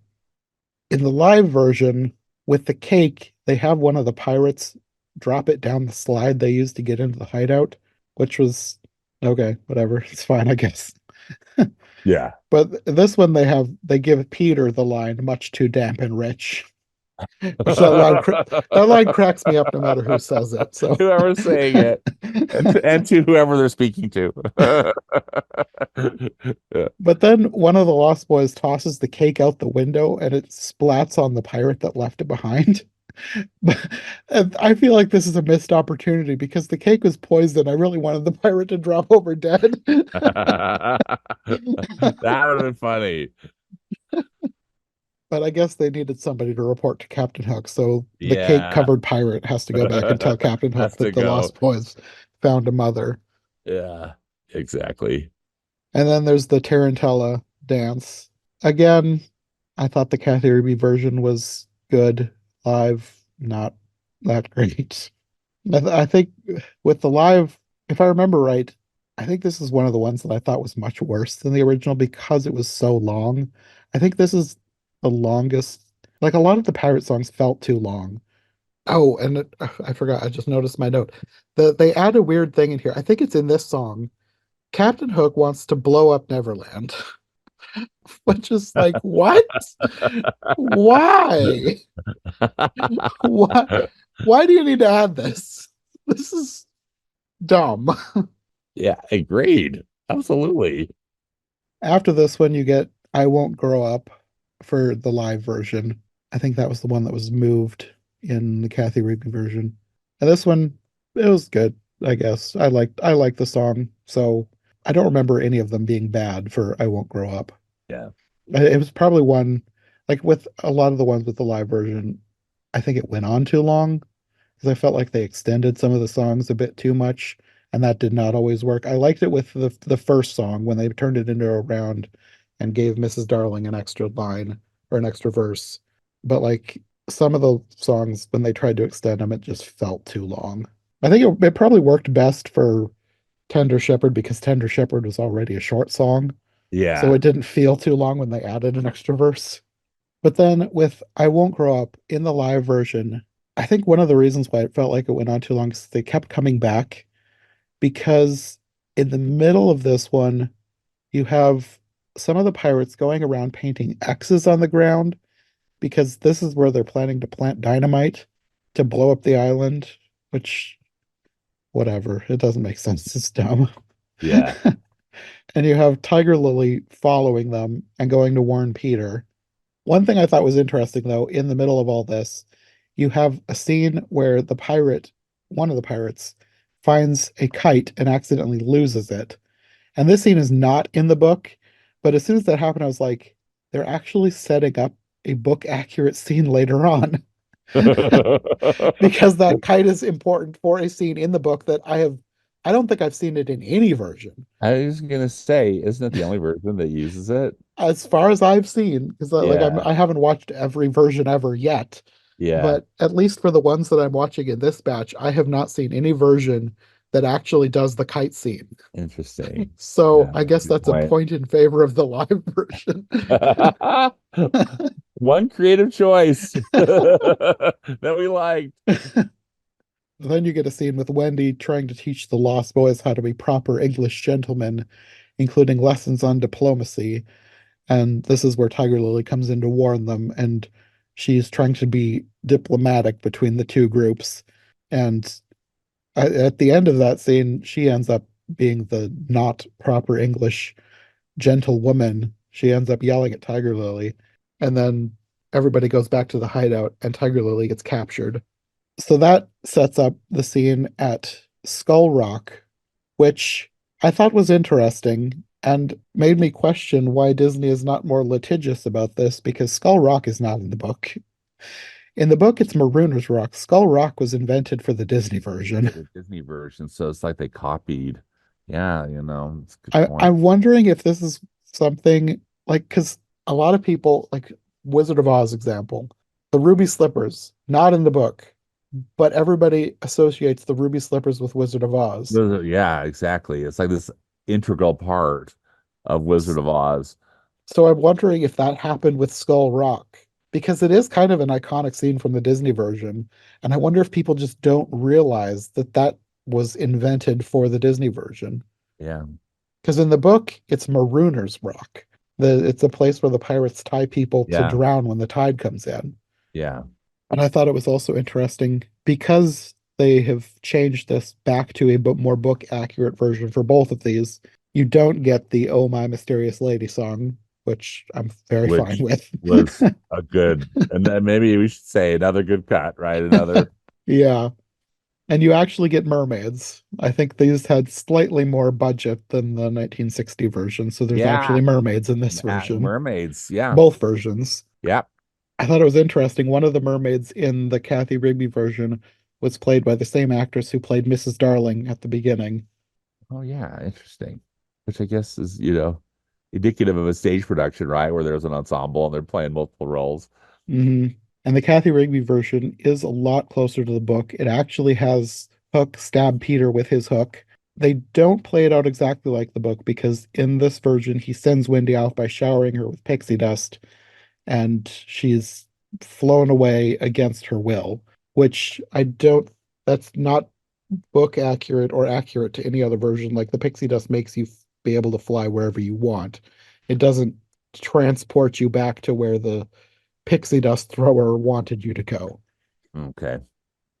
[SPEAKER 4] In the live version with the cake, they have one of the pirates drop it down the slide they used to get into the hideout, which was okay, whatever. It's fine, I guess.
[SPEAKER 3] Yeah.
[SPEAKER 4] But this one they give Peter the line much too damp and rich. Which that line cracks me up no matter who says it. So
[SPEAKER 3] Whoever's saying it, and to whoever they're speaking to. Yeah.
[SPEAKER 4] but then one of the Lost Boys tosses the cake out the window and it splats on the pirate that left it behind. And I feel like this is a missed opportunity because the cake was poisoned. I really wanted the pirate to drop over dead.
[SPEAKER 3] That would have been funny.
[SPEAKER 4] But I guess they needed somebody to report to Captain Hook, so the cake
[SPEAKER 3] Yeah.
[SPEAKER 4] covered pirate has to go back and tell Captain Hook
[SPEAKER 3] Has to
[SPEAKER 4] that the
[SPEAKER 3] go.
[SPEAKER 4] Lost Boys found a mother.
[SPEAKER 3] Yeah, exactly.
[SPEAKER 4] And then there's the Tarantella dance. Again, I thought the Cathy Rigby version was good live. not that great. I think with the live, if I remember right, I think this is one of the ones that I thought was much worse than the original because it was so long. I think this is the longest. Like a lot of the pirate songs felt too long. Oh, and I forgot. I just noticed my note. They add a weird thing in here. I think it's in this song. Captain Hook wants to blow up Neverland, which is like, what? Why? Why? Why do you need to add this? This is dumb.
[SPEAKER 3] Yeah, agreed. Absolutely.
[SPEAKER 4] After this one, you get I Won't Grow Up for the live version. I think that was the one that was moved in the Cathy Rigby version. And this one, it was good, I guess. I liked the song, so I don't remember any of them being bad for I Won't Grow Up.
[SPEAKER 3] Yeah.
[SPEAKER 4] It was probably one like with a lot of the ones with the live version, I think it went on too long because I felt like they extended some of the songs a bit too much, and that did not always work. I liked it with the first song when they turned it into a round and gave Mrs. Darling an extra line or an extra verse. But like some of the songs when they tried to extend them, it just felt too long. I think it probably worked best for Tender Shepherd because Tender Shepherd was already a short song, so
[SPEAKER 3] Yeah.
[SPEAKER 4] it didn't feel too long when they added an extra verse. But then with I Won't Grow Up in the live version, I think one of the reasons why it felt like it went on too long is they kept coming back because in the middle of this one, you have some of the pirates going around painting X's on the ground because this is where they're planning to plant dynamite to blow up the island, which, whatever, it doesn't make sense. It's dumb.
[SPEAKER 3] Yeah.
[SPEAKER 4] And you have Tiger Lily following them and going to warn Peter. One thing I thought was interesting, though, in the middle of all this, you have a scene where one of the pirates, finds a kite and accidentally loses it. And this scene is not in the book, but as soon as that happened, I was like, they're actually setting up a book accurate scene later on because that kite is important for a scene in the book that I don't think I've seen it in any version.
[SPEAKER 3] I was gonna say, isn't it the only version that uses it?
[SPEAKER 4] As far as I've seen, because like
[SPEAKER 3] Yeah.
[SPEAKER 4] I haven't watched every version ever yet,
[SPEAKER 3] Yeah.
[SPEAKER 4] but at least for the ones that I'm watching in this batch, I have not seen any version that actually does the kite scene.
[SPEAKER 3] Interesting.
[SPEAKER 4] So
[SPEAKER 3] Yeah,
[SPEAKER 4] I guess
[SPEAKER 3] good
[SPEAKER 4] that's a
[SPEAKER 3] point.
[SPEAKER 4] point in favor of the live version.
[SPEAKER 3] One creative choice that we liked.
[SPEAKER 4] Then you get a scene with Wendy trying to teach the Lost Boys how to be proper English gentlemen, including lessons on diplomacy. And this is where Tiger Lily comes in to warn them, and she's trying to be diplomatic between the two groups. And at the end of that scene, she ends up being the not proper English gentlewoman. She ends up yelling at Tiger Lily, and then everybody goes back to the hideout, and Tiger Lily gets captured. So that sets up the scene at Skull Rock, which I thought was interesting and made me question why Disney is not more litigious about this because Skull Rock is not in the book. In the book, it's Marooner's Rock. Skull Rock was invented for the Disney version.
[SPEAKER 3] The Disney version, so it's like they copied. Yeah, it's a good point.
[SPEAKER 4] I'm wondering if this is something like because a lot of people, like Wizard of Oz example, the ruby slippers, not in the book, but everybody associates the ruby slippers with Wizard of Oz.
[SPEAKER 3] Yeah, exactly. It's like this integral part of Wizard of Oz.
[SPEAKER 4] So I'm wondering if that happened with Skull Rock because it is kind of an iconic scene from the Disney version. And I wonder if people just don't realize that that was invented for the Disney version.
[SPEAKER 3] Yeah.
[SPEAKER 4] Because in the book, it's Marooner's Rock. It's a place where the pirates tie people to
[SPEAKER 3] Yeah.
[SPEAKER 4] drown when the tide comes in.
[SPEAKER 3] Yeah.
[SPEAKER 4] And I thought it was also interesting because they have changed this back to a more book accurate version for both of these. You don't get the "Oh My Mysterious Lady" song, which I'm very fine
[SPEAKER 3] Which
[SPEAKER 4] with.
[SPEAKER 3] was a good, and then maybe we should say another good cut, right? Another.
[SPEAKER 4] Yeah. And you actually get mermaids. I think these had slightly more budget than the 1960 version, so there's
[SPEAKER 3] Yeah.
[SPEAKER 4] actually mermaids in this version.
[SPEAKER 3] Mermaids. Yeah.
[SPEAKER 4] Both versions.
[SPEAKER 3] Yeah.
[SPEAKER 4] I thought it was interesting. One of the mermaids in the Cathy Rigby version was played by the same actress who played Mrs. Darling at the beginning.
[SPEAKER 3] Oh, yeah. Interesting. Which I guess is, indicative of a stage production, right? Where there's an ensemble and they're playing multiple roles.
[SPEAKER 4] Hmm And the Cathy Rigby version is a lot closer to the book. It actually has Hook stab Peter with his hook. They don't play it out exactly like the book because in this version, he sends Wendy out by showering her with pixie dust, and she's flown away against her will, which I don't, that's not book accurate or accurate to any other version. Like the pixie dust makes you be able to fly wherever you want. It doesn't transport you back to where the pixie dust thrower wanted you to go.
[SPEAKER 3] Okay.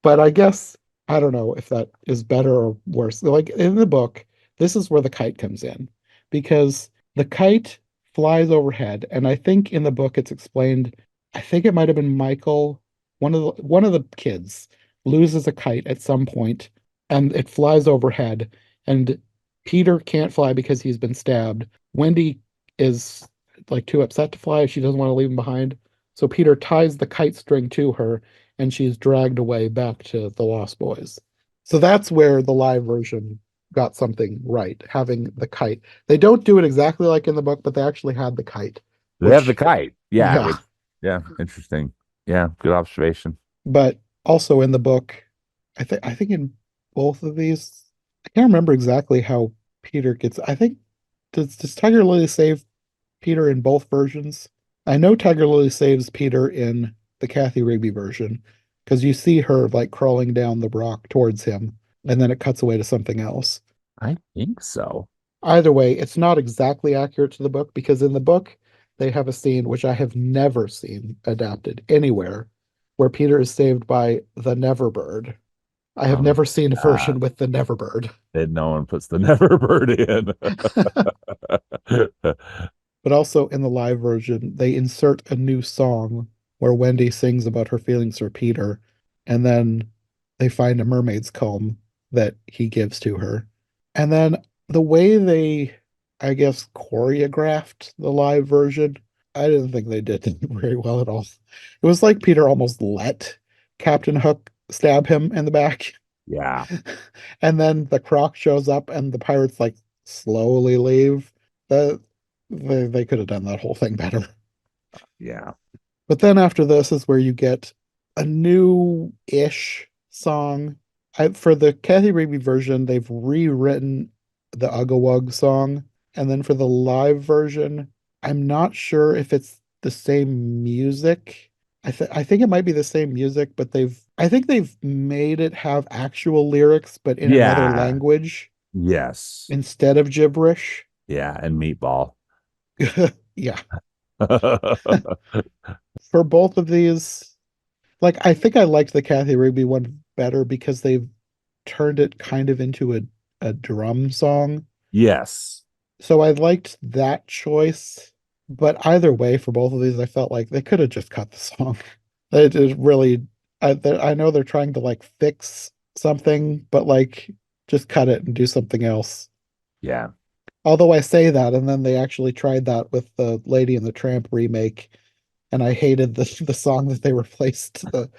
[SPEAKER 4] But I guess I don't know if that is better or worse. Like in the book, this is where the kite comes in because the kite flies overhead, and I think in the book it's explained. I think it might have been Michael, one of the kids loses a kite at some point, and it flies overhead, and Peter can't fly because he's been stabbed. Wendy is like too upset to fly. She doesn't want to leave him behind. So Peter ties the kite string to her and she's dragged away back to the Lost Boys. So that's where the live version got something right, having the kite. They don't do it exactly like in the book, but they actually had the kite.
[SPEAKER 3] They have the kite. Yeah.
[SPEAKER 4] Yeah.
[SPEAKER 3] Yeah. Interesting. Yeah. Good observation.
[SPEAKER 4] But also in the book, I think in both of these, I can't remember exactly how Peter gets. I think does Tiger Lily save Peter in both versions? I know Tiger Lily saves Peter in the Cathy Rigby version because you see her like crawling down the rock towards him, and then it cuts away to something else.
[SPEAKER 3] I think so.
[SPEAKER 4] Either way, it's not exactly accurate to the book because in the book they have a scene which I have never seen adapted anywhere where Peter is saved by the Neverbird. I have
[SPEAKER 3] Um,
[SPEAKER 4] never seen a version with the Neverbird.
[SPEAKER 3] that no one puts the never bird in.
[SPEAKER 4] But also in the live version, they insert a new song where Wendy sings about her feelings for Peter, and then they find a mermaid's comb that he gives to her. And then the way they, I guess, choreographed the live version, I didn't think they did very well at all. It was like Peter almost let Captain Hook stab him in the back.
[SPEAKER 3] Yeah.
[SPEAKER 4] And then the croc shows up and the pirates like slowly leave. The they could have done that whole thing better.
[SPEAKER 3] Yeah.
[SPEAKER 4] But then after this is where you get a new-ish song. For the Cathy Rigby version, they've rewritten the Uggawug song. And then for the live version, I'm not sure if it's the same music. I think it might be the same music, but I think they've made it have actual lyrics, but in another
[SPEAKER 3] Yeah.
[SPEAKER 4] language
[SPEAKER 3] Yes.
[SPEAKER 4] instead of gibberish.
[SPEAKER 3] Yeah. And meatball.
[SPEAKER 4] Yeah. For both of these, like I think I liked the Cathy Rigby one better because they've turned it kind of into a drum song.
[SPEAKER 3] Yes.
[SPEAKER 4] So I liked that choice. But either way, for both of these, I felt like they could have just cut the song. It really, I know they're trying to like fix something, but like just cut it and do something else.
[SPEAKER 3] Yeah.
[SPEAKER 4] Although I say that, and then they actually tried that with the Lady and the Tramp remake, and I hated the song that they replaced the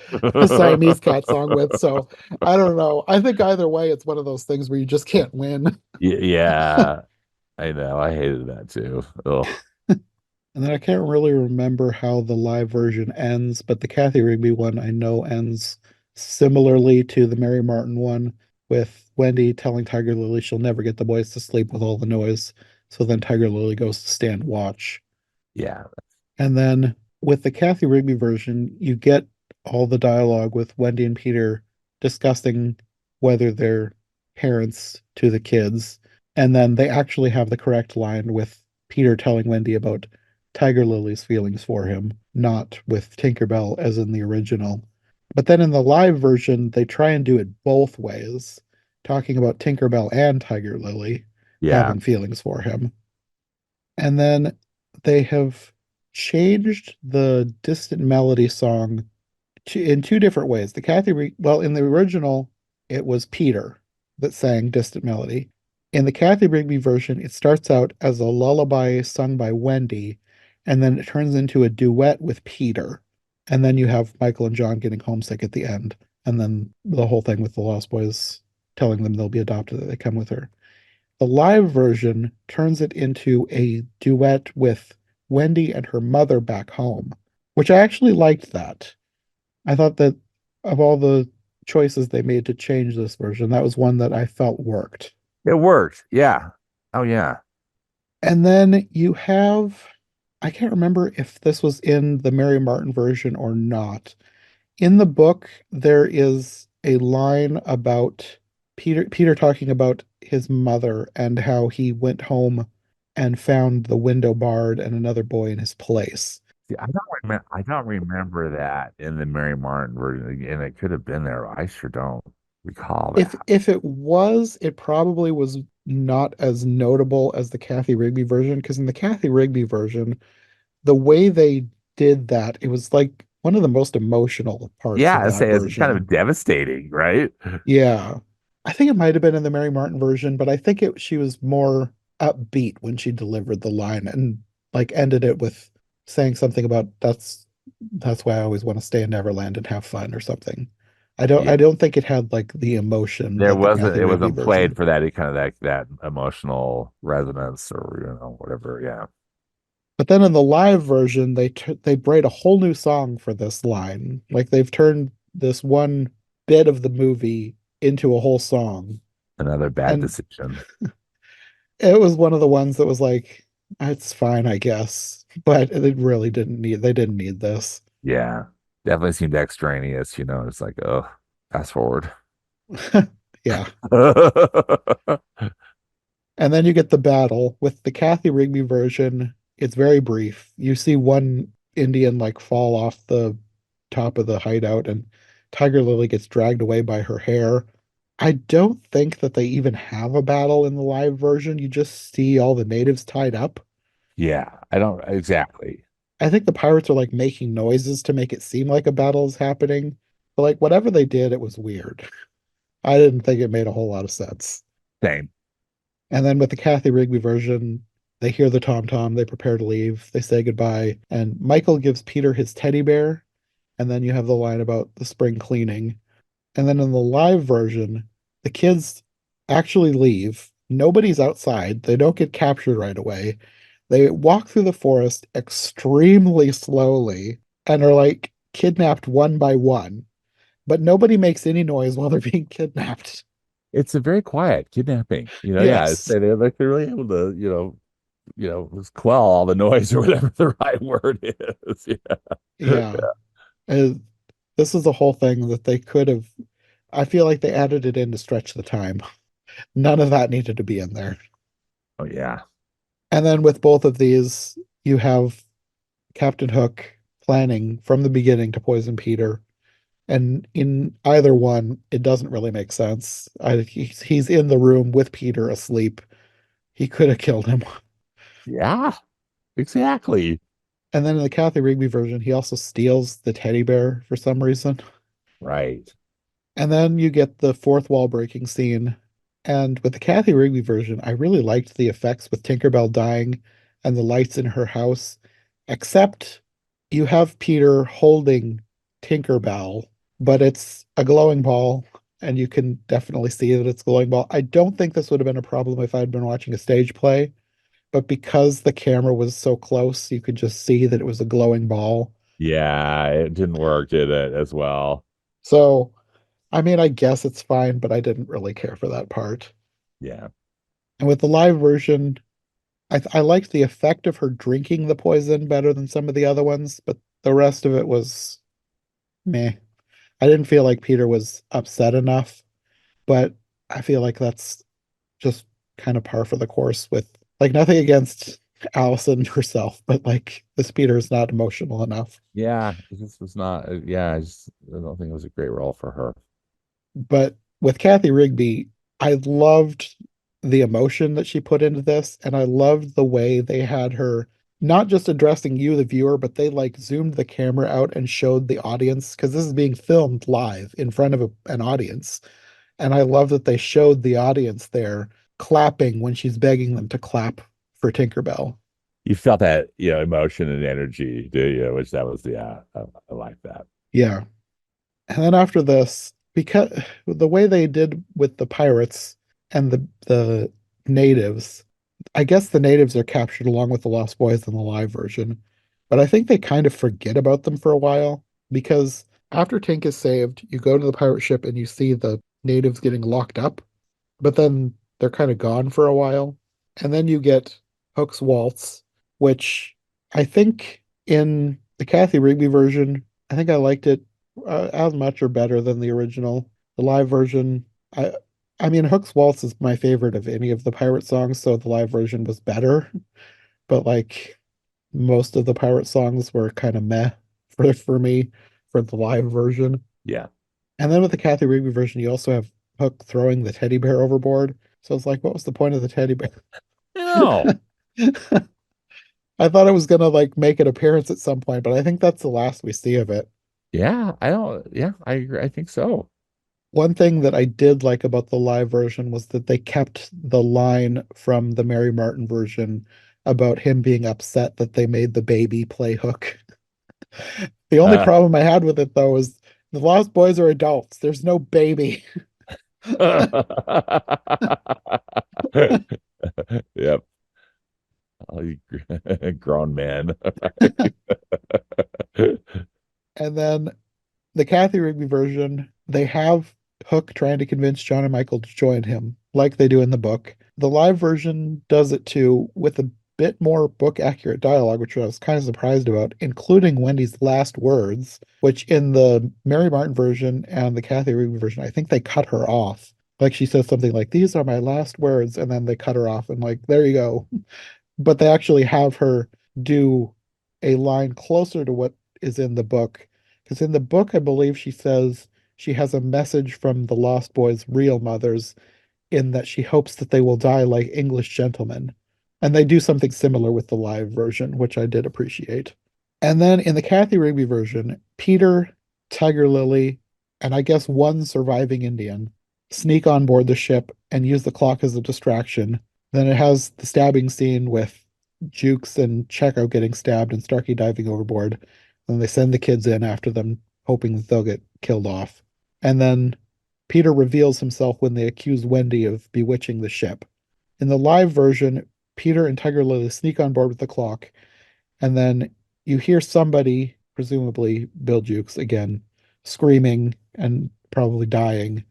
[SPEAKER 4] Siamese Cat song with. So I don't know. I think either way, it's one of those things where you just can't win.
[SPEAKER 3] Yeah. I know. I hated that too. Oh,
[SPEAKER 4] And then I can't really remember how the live version ends, but the Cathy Rigby one I know ends similarly to the Mary Martin one, with Wendy telling Tiger Lily she'll never get the boys to sleep with all the noise. So then Tiger Lily goes to stand watch.
[SPEAKER 3] yeah.
[SPEAKER 4] And then with the Cathy Rigby version, you get all the dialogue with Wendy and Peter discussing whether they're parents to the kids. And then they actually have the correct line with Peter telling Wendy about Tiger Lily's feelings for him, not with Tinkerbell as in the original. But then in the live version, they try and do it both ways, talking about Tinkerbell and Tiger Lily
[SPEAKER 3] Yeah.
[SPEAKER 4] having feelings for him. And then they have changed the Distant Melody song in two different ways. Well, in the original, it was Peter that sang Distant Melody. In the Cathy Rigby version, it starts out as a lullaby sung by Wendy, and then it turns into a duet with Peter. And then you have Michael and John getting homesick at the end, and then the whole thing with the Lost Boys telling them they'll be adopted, that they come with her. The live version turns it into a duet with Wendy and her mother back home, which I actually liked that. I thought that of all the choices they made to change this version, that was one that I felt worked.
[SPEAKER 3] It worked. Yeah. Oh yeah.
[SPEAKER 4] And then you have, I can't remember if this was in the Mary Martin version or not. In the book, there is a line about Peter talking about his mother and how he went home and found the window barred and another boy in his place.
[SPEAKER 3] See, I don't remember that in the Mary Martin version, and it could have been there. I sure don't recall that.
[SPEAKER 4] If it was, it probably was not as notable as the Cathy Rigby version, because in the Cathy Rigby version, the way they did that, it was like one of the most emotional parts
[SPEAKER 3] Yeah,
[SPEAKER 4] of
[SPEAKER 3] I
[SPEAKER 4] that
[SPEAKER 3] say it's kind
[SPEAKER 4] version.
[SPEAKER 3] of devastating, right?
[SPEAKER 4] Yeah. I think it might have been in the Mary Martin version, but I think she was more upbeat when she delivered the line and like ended it with saying something about that's why I always want to stay in Neverland and have fun or something.
[SPEAKER 3] Yeah,
[SPEAKER 4] I don't think it had like the emotion
[SPEAKER 3] there
[SPEAKER 4] that the
[SPEAKER 3] wasn't
[SPEAKER 4] Cathy
[SPEAKER 3] it
[SPEAKER 4] Rigby
[SPEAKER 3] wasn't played
[SPEAKER 4] version.
[SPEAKER 3] for that kind of that emotional resonance or whatever. Yeah,
[SPEAKER 4] But then in the live version, they write a whole new song for this line. Like they've turned this one bit of the movie into a whole song.
[SPEAKER 3] another bad
[SPEAKER 4] And
[SPEAKER 3] decision.
[SPEAKER 4] it was one of the ones that was like, it's fine, I guess. But they didn't need this.
[SPEAKER 3] Yeah, definitely seemed extraneous. It's like, oh, fast forward.
[SPEAKER 4] Yeah. And then you get the battle with the Cathy Rigby version. It's very brief. You see one Indian like fall off the top of the hideout, and Tiger Lily gets dragged away by her hair. I don't think that they even have a battle in the live version. You just see all the natives tied up.
[SPEAKER 3] Yeah, I don't exactly.
[SPEAKER 4] I think the pirates are like making noises to make it seem like a battle is happening. But like whatever they did, it was weird. I didn't think it made a whole lot of sense.
[SPEAKER 3] Same.
[SPEAKER 4] And then with the Cathy Rigby version, they hear the tom tom, they prepare to leave, they say goodbye, and Michael gives Peter his teddy bear. And then you have the line about the spring cleaning. And then in the live version, the kids actually leave. Nobody's outside. They don't get captured right away. They walk through the forest extremely slowly and are like kidnapped one by one, but nobody makes any noise while they're being kidnapped.
[SPEAKER 3] It's a very quiet kidnapping. Yeah,
[SPEAKER 4] Yes.
[SPEAKER 3] they're like they're really able to, just quell all the noise or whatever the right word is. Yeah.
[SPEAKER 4] Yeah. And this is a whole thing that they could have. I feel like they added it in to stretch the time. None of that needed to be in there.
[SPEAKER 3] Oh yeah.
[SPEAKER 4] And then with both of these, you have Captain Hook planning from the beginning to poison Peter. And in either one, it doesn't really make sense. He's in the room with Peter asleep. He could have killed him.
[SPEAKER 3] Yeah, exactly.
[SPEAKER 4] And then in the Cathy Rigby version, he also steals the teddy bear for some reason.
[SPEAKER 3] Right.
[SPEAKER 4] And then you get the fourth wall breaking scene. And with the Cathy Rigby version, I really liked the effects with Tinkerbell dying and the lights in her house, except you have Peter holding Tinkerbell, but it's a glowing ball, and you can definitely see that it's a glowing ball. I don't think this would have been a problem if I'd been watching a stage play, but because the camera was so close, you could just see that it was a glowing ball.
[SPEAKER 3] Yeah, it didn't work, did it, as well?
[SPEAKER 4] So I mean, I guess it's fine, but I didn't really care for that part.
[SPEAKER 3] Yeah.
[SPEAKER 4] And with the live version, I liked the effect of her drinking the poison better than some of the other ones, but the rest of it was meh. I didn't feel like Peter was upset enough, but I feel like that's just kind of par for the course with like nothing against Allison herself, but like this Peter is not emotional enough.
[SPEAKER 3] Yeah, this was not, yeah, I don't think it was a great role for her.
[SPEAKER 4] But with Cathy Rigby, I loved the emotion that she put into this, and I loved the way they had her not just addressing you, the viewer, but they like zoomed the camera out and showed the audience because this is being filmed live in front of an audience. And I love that they showed the audience there clapping when she's begging them to clap for Tinkerbell.
[SPEAKER 3] You felt that, emotion and energy, do you? Which that was, yeah, I like that.
[SPEAKER 4] Yeah. And then after this, because the way they did with the pirates and the natives, I guess the natives are captured along with the Lost Boys in the live version, but I think they kind of forget about them for a while because After Tink is saved, you go to the pirate ship and you see the natives getting locked up, but then they're kind of gone for a while. And then you get Hook's Waltz, which I think in the Cathy Rigby version, I think I liked it as much or better than the original. The live version, I mean, Hook's Waltz is my favorite of any of the pirate songs, so the live version was better. But like most of the pirate songs were kind of meh for me for the live version.
[SPEAKER 3] Yeah.
[SPEAKER 4] And then with the Cathy Rigby version, you also have Hook throwing the teddy bear overboard. So it's like, what was the point of the teddy bear?
[SPEAKER 3] No.
[SPEAKER 4] I thought it was gonna like make an appearance at some point, but I think that's the last we see of it.
[SPEAKER 3] Yeah, I don't. Yeah, I agree. I think so.
[SPEAKER 4] One thing that I did like about the live version was that they kept the line from the Mary Martin version about him being upset that they made the baby play Hook. The only
[SPEAKER 3] Uh,
[SPEAKER 4] problem I had with it though is the Lost Boys are adults. There's no baby.
[SPEAKER 3] yep. Oh, you grown man.
[SPEAKER 4] And then the Cathy Rigby version, they have Hook trying to convince John and Michael to join him, like they do in the book. The live version does it too, with a bit more book accurate dialogue, which I was kind of surprised about, including Wendy's last words, which in the Mary Martin version and the Cathy Rigby version, I think they cut her off. Like she says something like, "These are my last words," and then they cut her off and like, there you go. But they actually have her do a line closer to what is in the book. Because in the book, I believe she says she has a message from the Lost Boys' real mothers in that she hopes that they will die like English gentlemen. And they do something similar with the live version, which I did appreciate. And then in the Cathy Rigby version, Peter, Tiger Lily, and I guess one surviving Indian sneak on board the ship and use the clock as a distraction. Then it has the stabbing scene with Jukes and Checo getting stabbed and Starkey diving overboard. Then they send the kids in after them, hoping that they'll get killed off. And then Peter reveals himself when they accuse Wendy of bewitching the ship. In the live version, Peter and Tiger Lily sneak on board with the clock, and then you hear somebody, presumably Bill Jukes again, screaming and probably dying.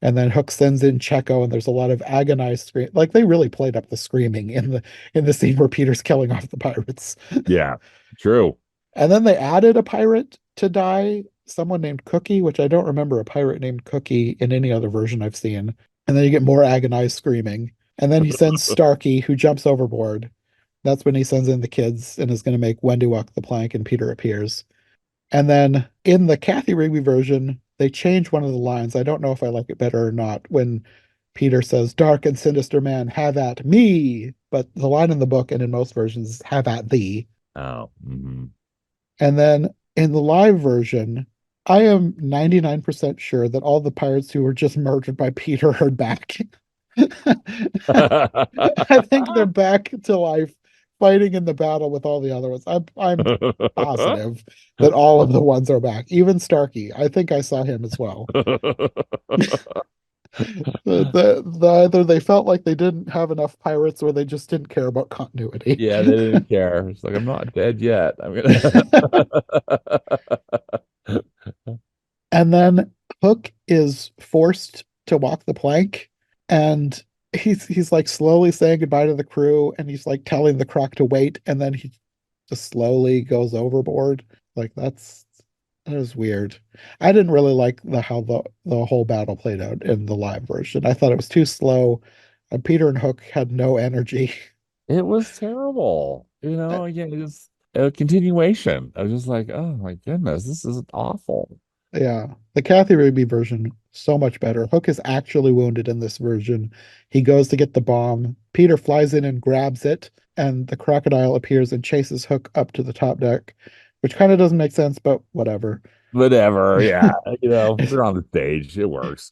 [SPEAKER 4] And then Hook sends in Checo, and there's a lot of agonized scream. Like they really played up the screaming in the scene where Peter's killing off the pirates.
[SPEAKER 3] Yeah, true.
[SPEAKER 4] And then they added a pirate to die, someone named Cookie, which I don't remember a pirate named Cookie in any other version I've seen. And then you get more agonized screaming. And then he sends Starkey, who jumps overboard. That's when he sends in the kids and is going to make Wendy walk the plank, and Peter appears. And then in the Cathy Rigby version, they change one of the lines. I don't know if I like it better or not. When Peter says, "Dark and sinister man, have at me." But the line in the book and in most versions is "have at thee."
[SPEAKER 3] Oh,
[SPEAKER 4] And then in the live version, I am 99% sure that all the pirates who were just murdered by Peter are back. I think they're back to life fighting in the battle with all the other ones. I'm positive that all of the ones are back, even Starkey. I think I saw him as well. Either they felt like they didn't have enough pirates or they just didn't care about continuity.
[SPEAKER 3] Yeah, they didn't care. It's like I'm not dead yet. I'm gonna.
[SPEAKER 4] And then Hook is forced to walk the plank, and he's like slowly saying goodbye to the crew, and he's like telling the croc to wait, and then he just slowly goes overboard. Like that is weird. I didn't really like how the whole battle played out in the live version. I thought it was too slow, and Peter and Hook had no energy.
[SPEAKER 3] It was terrible. Again, it was a continuation. I was just like, oh my goodness, this is awful.
[SPEAKER 4] Yeah, the Cathy Rigby version, so much better. Hook is actually wounded in this version. He goes to get the bomb. Peter flies in and grabs it, and the crocodile appears and chases Hook up to the top deck, which kind of doesn't make sense, but whatever.
[SPEAKER 3] Whatever, yeah. They're on the stage. It works.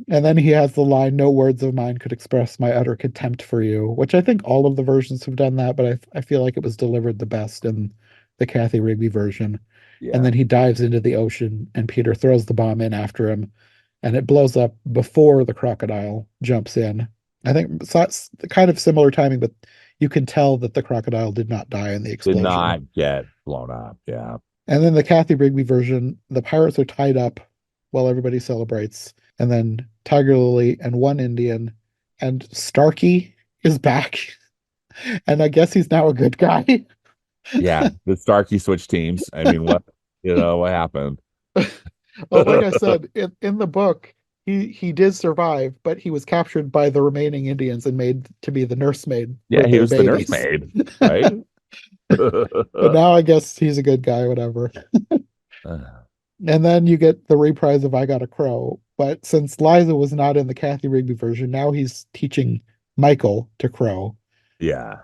[SPEAKER 4] And then he has the line, "No words of mine could express my utter contempt for you," which I think all of the versions have done that, but I feel like it was delivered the best in the Cathy Rigby version. And
[SPEAKER 3] Yeah.
[SPEAKER 4] then he dives into the ocean, and Peter throws the bomb in after him, and it blows up before the crocodile jumps in. I think it's kind of similar timing, but you can tell that the crocodile did not die in the
[SPEAKER 3] Did
[SPEAKER 4] explosion.
[SPEAKER 3] not get blown up. Yeah.
[SPEAKER 4] And then the Cathy Rigby version, the pirates are tied up while everybody celebrates. And then Tiger Lily and one Indian and Starkey is back. And I guess he's now a good guy.
[SPEAKER 3] Yeah, the Starkey switch teams. I mean, what happened?
[SPEAKER 4] Well, like I said, in the book, he did survive, but he was captured by the remaining Indians and made to be the nursemaid for
[SPEAKER 3] Yeah, he
[SPEAKER 4] their
[SPEAKER 3] was the
[SPEAKER 4] babies.
[SPEAKER 3] nursemaid, right?
[SPEAKER 4] But now I guess he's a good guy, whatever. And then you get the reprise of I Got a Crow. But since Liza was not in the Cathy Rigby version, now he's teaching Michael to crow.
[SPEAKER 3] Yeah.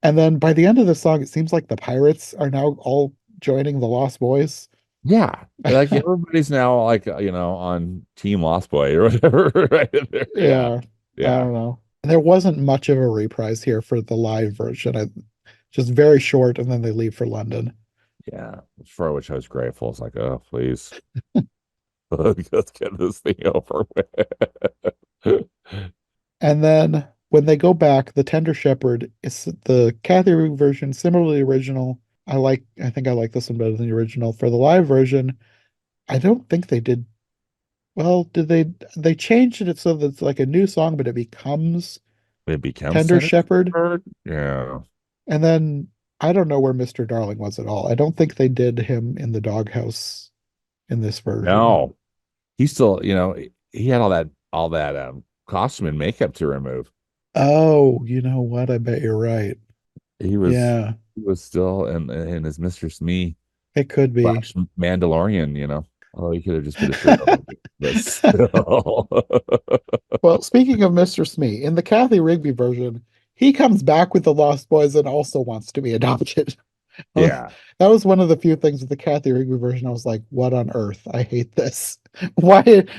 [SPEAKER 4] And then by the end of the song, it seems like the pirates are now all joining the Lost Boys.
[SPEAKER 3] Yeah. Like everybody's now like, on Team Lost Boy or whatever. Right there. Yeah.
[SPEAKER 4] Yeah, I
[SPEAKER 3] Yeah.
[SPEAKER 4] don't know. There wasn't much of a reprise here for the live version. Just very short, and then they leave for London.
[SPEAKER 3] Yeah. For which I was grateful. It's like, oh, please. Let's get this thing over with.
[SPEAKER 4] And then when they go back, the Tender Shepherd is the Cathy Rigby version, similarly original. I think I like this one better than the original. For the live version, I don't think they did well, did they changed it so that it's like a new song, but it becomes
[SPEAKER 3] It becomes
[SPEAKER 4] Tender
[SPEAKER 3] Tender
[SPEAKER 4] Shepherd.
[SPEAKER 3] Shepherd. Yeah.
[SPEAKER 4] And then I don't know where Mr. Darling was at all. I don't think they did him in the doghouse in this version.
[SPEAKER 3] No. He still, he had all that costume and makeup to remove.
[SPEAKER 4] Oh, you know what? I bet you're right.
[SPEAKER 3] He was
[SPEAKER 4] Yeah,
[SPEAKER 3] he was still in his Mistress Me
[SPEAKER 4] it could be.
[SPEAKER 3] slash Mandalorian. Oh, he could have just put a shirt on, but still.
[SPEAKER 4] Well, speaking of Mr. Smee, in the Cathy Rigby version, he comes back with the Lost Boys and also wants to be adopted.
[SPEAKER 3] Yeah,
[SPEAKER 4] That was one of the few things with the Cathy Rigby version. I was like, what on earth? I hate this. Why?
[SPEAKER 3] it's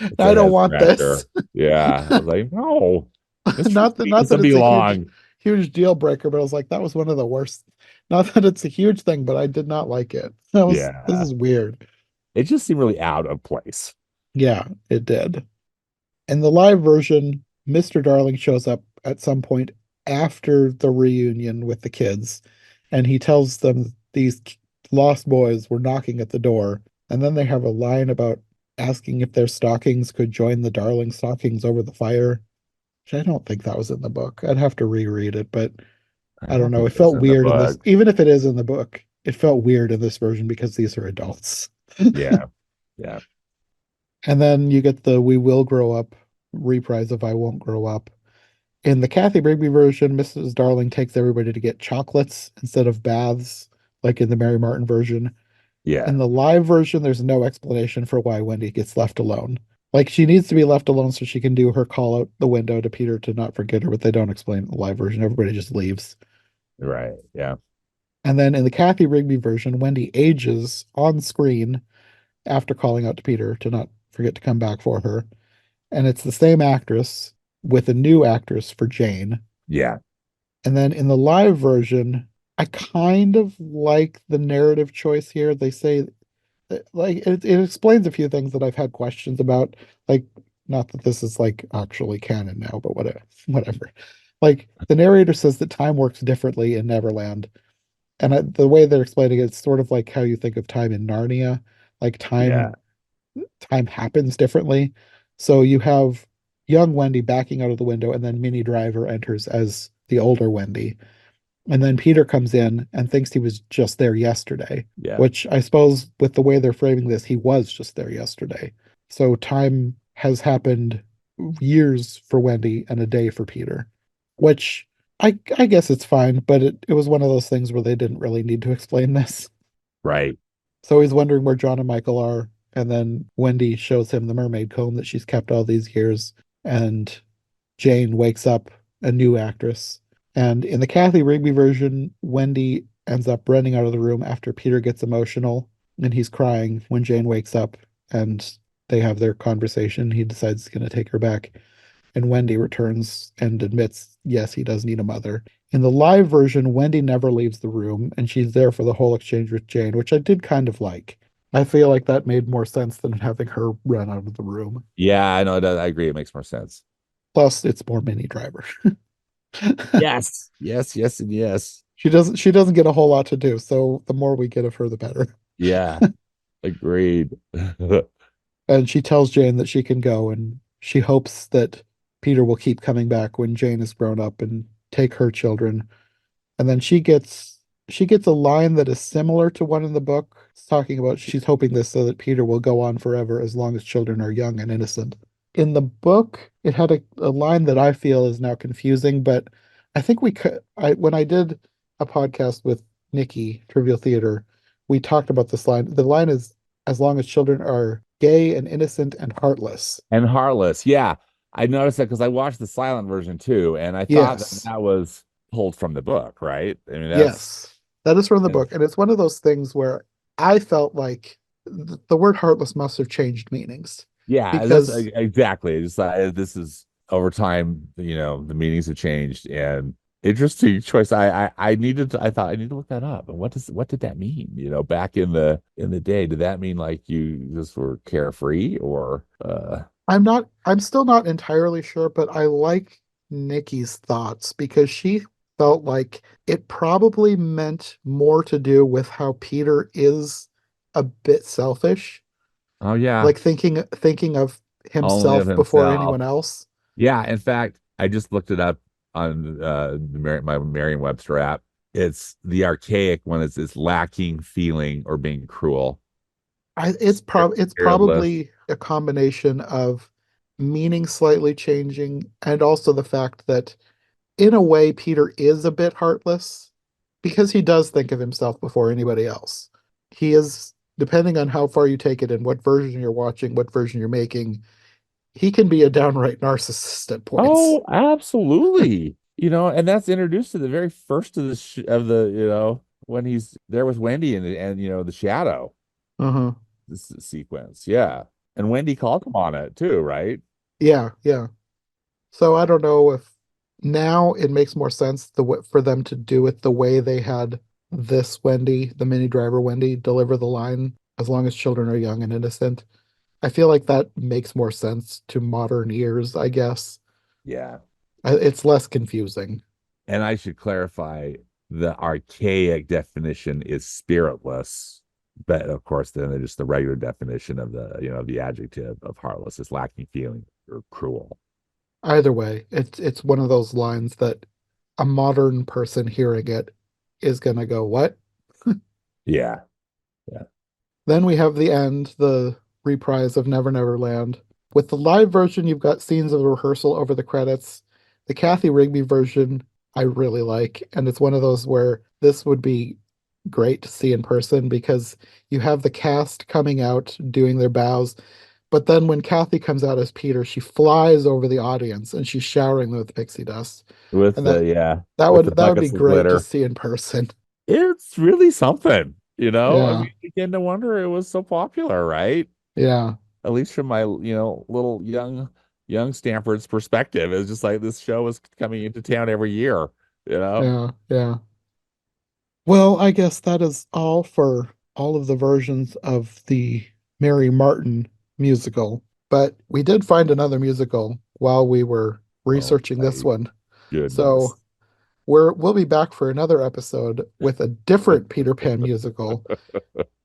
[SPEAKER 3] a
[SPEAKER 4] I don't
[SPEAKER 3] head
[SPEAKER 4] want
[SPEAKER 3] scratcher.
[SPEAKER 4] this.
[SPEAKER 3] I was like, no, Mr.
[SPEAKER 4] Not that
[SPEAKER 3] Me
[SPEAKER 4] not that
[SPEAKER 3] doesn't
[SPEAKER 4] it's a huge
[SPEAKER 3] belong.
[SPEAKER 4] huge deal breaker, but I was like, that was one of the worst. Not that it's a huge thing, but I did not like it. This
[SPEAKER 3] Yeah,
[SPEAKER 4] is weird.
[SPEAKER 3] it just seemed really out of place.
[SPEAKER 4] Yeah, it did. In the live version, Mr. Darling shows up at some point after the reunion with the kids, and he tells them these lost boys were knocking at the door, and then they have a line about asking if their stockings could join the Darling stockings over the fire, which I don't think that was in the book. I'd have to reread it, but
[SPEAKER 3] I
[SPEAKER 4] I don't
[SPEAKER 3] don't
[SPEAKER 4] know.
[SPEAKER 3] think
[SPEAKER 4] It
[SPEAKER 3] it was
[SPEAKER 4] felt
[SPEAKER 3] in the
[SPEAKER 4] weird in this,
[SPEAKER 3] book.
[SPEAKER 4] even if it is in the book, it felt weird in this version because these are adults.
[SPEAKER 3] Yeah, yeah,
[SPEAKER 4] And then you get the We Will Grow Up reprise of I Won't Grow Up. In the Cathy Rigby version, Mrs. Darling takes everybody to get chocolates instead of baths, like in the Mary Martin version. In
[SPEAKER 3] yeah.
[SPEAKER 4] the live version, there's no explanation for why Wendy gets left alone. Like she needs to be left alone so she can do her call out the window to Peter to not forget her, but they don't explain in the live version. Everybody just leaves.
[SPEAKER 3] Right. Yeah.
[SPEAKER 4] And then in the Cathy Rigby version, Wendy ages on screen after calling out to Peter to not forget to come back for her. And it's the same actress with a new actress for Jane.
[SPEAKER 3] Yeah.
[SPEAKER 4] And then in the live version, I kind of like the narrative choice here. They say, like, it explains a few things that I've had questions about. Like, not that this is like actually canon now, but whatever. Whatever. Like, the narrator says that time works differently in Neverland. And the way they're explaining it, it's sort of like how you think of time in Narnia. Like,
[SPEAKER 3] Yeah.
[SPEAKER 4] time happens differently. So you have young Wendy backing out of the window, and then Minnie Driver enters as the older Wendy. And then Peter comes in and thinks he was just there yesterday,
[SPEAKER 3] Yeah.
[SPEAKER 4] which I suppose with the way they're framing this, he was just there yesterday. So time has happened years for Wendy and a day for Peter, which I guess it's fine, but it was one of those things where they didn't really need to explain this.
[SPEAKER 3] Right.
[SPEAKER 4] So he's wondering where John and Michael are. And then Wendy shows him the mermaid comb that she's kept all these years. And Jane wakes up a new actress. And in the Cathy Rigby version, Wendy ends up running out of the room after Peter gets emotional and he's crying when Jane wakes up and they have their conversation. He decides he's going to take her back. And Wendy returns and admits, yes, he does need a mother. In the live version, Wendy never leaves the room and she's there for the whole exchange with Jane, which I did kind of like. I feel like that made more sense than having her run out of the room.
[SPEAKER 3] Yeah, I know. I agree. It makes more sense.
[SPEAKER 4] Plus, it's more Minnie Driver.
[SPEAKER 3] Yes. Yes. Yes. And yes.
[SPEAKER 4] She doesn't get a whole lot to do, so the more we get of her, the better.
[SPEAKER 3] Yeah, agreed.
[SPEAKER 4] And she tells Jane that she can go, and she hopes that Peter will keep coming back when Jane is grown up and take her children. And then she gets a line that is similar to one in the book. It's talking about she's hoping this so that Peter will go on forever as long as children are young and innocent. In the book, it had a line that I feel is now confusing, but I think we could when I did a podcast with Nikki, Trivial Theater, we talked about this line. The line is as long as children are gay and innocent and heartless.
[SPEAKER 3] And Heartless, yeah. I noticed that because I watched the silent version too, and I thought that
[SPEAKER 4] Yes.
[SPEAKER 3] that was pulled from the book, right? I mean, that's
[SPEAKER 4] Yes. That is from the
[SPEAKER 3] and
[SPEAKER 4] book. And it's one of those things where I felt like the word heartless must have changed meanings
[SPEAKER 3] yeah, that's
[SPEAKER 4] because,
[SPEAKER 3] exactly. It's like this is over time, the meanings have changed and interesting choice. I thought I need to look that up. And what did that mean? Back in the day, did that mean like you just were carefree or
[SPEAKER 4] I'm still not entirely sure, but I like Nikki's thoughts because she felt like it probably meant more to do with how Peter is a bit selfish,
[SPEAKER 3] oh yeah,
[SPEAKER 4] like thinking of
[SPEAKER 3] only of
[SPEAKER 4] himself before
[SPEAKER 3] himself.
[SPEAKER 4] anyone else.
[SPEAKER 3] Yeah, in fact, I just looked it up on my Merriam-Webster app. It's the archaic one is lacking feeling or being cruel.
[SPEAKER 4] It's
[SPEAKER 3] Spiritless.
[SPEAKER 4] probably a combination of meaning slightly changing and also the fact that in a way Peter is a bit heartless because he does think of himself before anybody else. He is, depending on how far you take it and what version you're watching, what version you're making, he can be a downright narcissist at points.
[SPEAKER 3] Oh, absolutely. And that's introduced to the very first of the when he's there with Wendy and the shadow
[SPEAKER 4] Uh-huh.
[SPEAKER 3] this sequence. Yeah. And Wendy called him on it too, right?
[SPEAKER 4] Yeah, yeah. So I don't know if now it makes more sense for them to do it the way they had this Wendy, the mini driver Wendy, deliver the line as long as children are young and innocent. I feel like that makes more sense to modern ears, I guess.
[SPEAKER 3] Yeah.
[SPEAKER 4] It's less confusing.
[SPEAKER 3] And I should clarify the archaic definition is spiritless. But of course, then just the regular definition of the adjective of heartless is lacking feeling or cruel.
[SPEAKER 4] Either way, it's one of those lines that a modern person hearing it is gonna go, "What?"
[SPEAKER 3] Yeah. Yeah.
[SPEAKER 4] Then we have the end, the reprise of Never Never Land. With the live version, you've got scenes of rehearsal over the credits. The Cathy Rigby version, I really like, and it's one of those where this would be great to see in person because you have the cast coming out doing their bows, but then when Cathy comes out as Peter, she flies over the audience and she's showering them with pixie dust.
[SPEAKER 3] With
[SPEAKER 4] And
[SPEAKER 3] the yeah,
[SPEAKER 4] that
[SPEAKER 3] with the
[SPEAKER 4] would be
[SPEAKER 3] buckets of
[SPEAKER 4] great to
[SPEAKER 3] glitter.
[SPEAKER 4] see in person.
[SPEAKER 3] It's really something, I
[SPEAKER 4] Yeah,
[SPEAKER 3] mean, begin to wonder it was so popular, right?
[SPEAKER 4] yeah,
[SPEAKER 3] At least from my, little young Stanford's perspective. It's just like this show is coming into town every year, you know?
[SPEAKER 4] yeah, yeah. Well, I guess that is all for all of the versions of the Mary Martin musical. But we did find another musical while we were
[SPEAKER 3] Oh
[SPEAKER 4] researching this
[SPEAKER 3] my
[SPEAKER 4] one.
[SPEAKER 3] goodness.
[SPEAKER 4] So we'll be back for another episode with a different Peter Pan musical.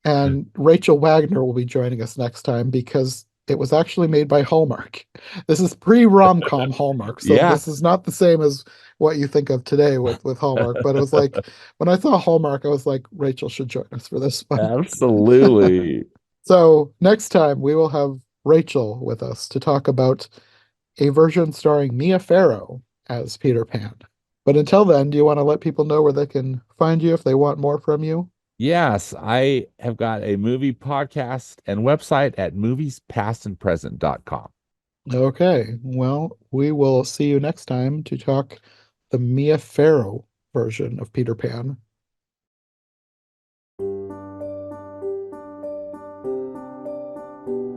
[SPEAKER 4] And Rachel Wagner will be joining us next time because it was actually made by Hallmark. This is pre-rom-com Hallmark, so
[SPEAKER 3] Yeah.
[SPEAKER 4] this is not the same as what you think of today with Hallmark. But it was like when I saw Hallmark, I was like, Rachel should join us for this one.
[SPEAKER 3] Absolutely.
[SPEAKER 4] So next time we will have Rachel with us to talk about a version starring Mia Farrow as Peter Pan. But until then, do you want to let people know where they can find you if they want more from you?
[SPEAKER 3] Yes, I have got a movie podcast and website at moviespastandpresent.com.
[SPEAKER 4] Okay, well, we will see you next time to talk the Mia Farrow version of Peter Pan.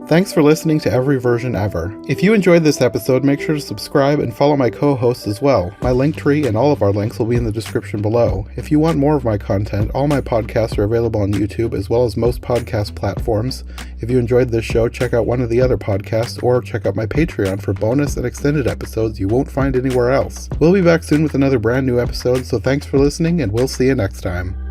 [SPEAKER 4] Thanks for listening to Every Version Ever. If you enjoyed this episode, make sure to subscribe and follow my co-hosts as well. My Linktree and all of our links will be in the description below. If you want more of my content, all my podcasts are available on YouTube as well as most podcast platforms. If you enjoyed this show, check out one of the other podcasts or check out my Patreon for bonus and extended episodes you won't find anywhere else. We'll be back soon with another brand new episode, so thanks for listening and we'll see you next time.